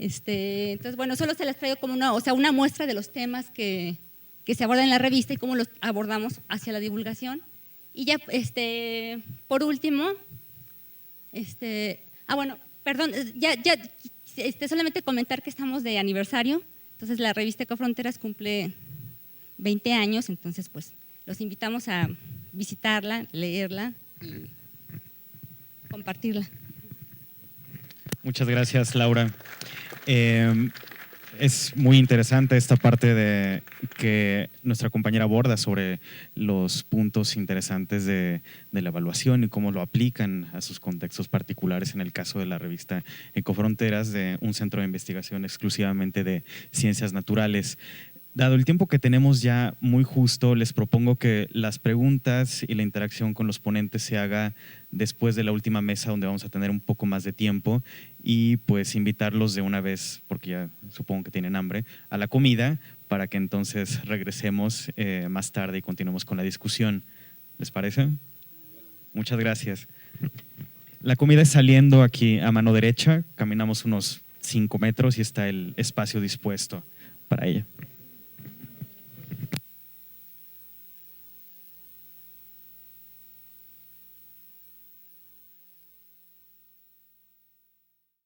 Entonces, bueno, solo se les traigo como una muestra de los temas que se abordan en la revista y cómo los abordamos hacia la divulgación. Y ya, por último, bueno, perdón, ya solamente comentar que estamos de aniversario, entonces la revista Ecofronteras cumple 20 años, entonces pues los invitamos a visitarla, leerla y compartirla. Muchas gracias, Laura. es muy interesante esta parte de que nuestra compañera aborda sobre los puntos interesantes de la evaluación y cómo lo aplican a sus contextos particulares en el caso de la revista Ecofronteras, de un centro de investigación exclusivamente de ciencias naturales. Dado el tiempo que tenemos ya muy justo, les propongo que las preguntas y la interacción con los ponentes se haga después de la última mesa, donde vamos a tener un poco más de tiempo, y pues invitarlos de una vez, porque ya supongo que tienen hambre, a la comida, para que entonces regresemos más tarde y continuemos con la discusión. ¿Les parece? Muchas gracias. La comida es saliendo aquí a mano derecha, caminamos unos 5 metros y está el espacio dispuesto para ella.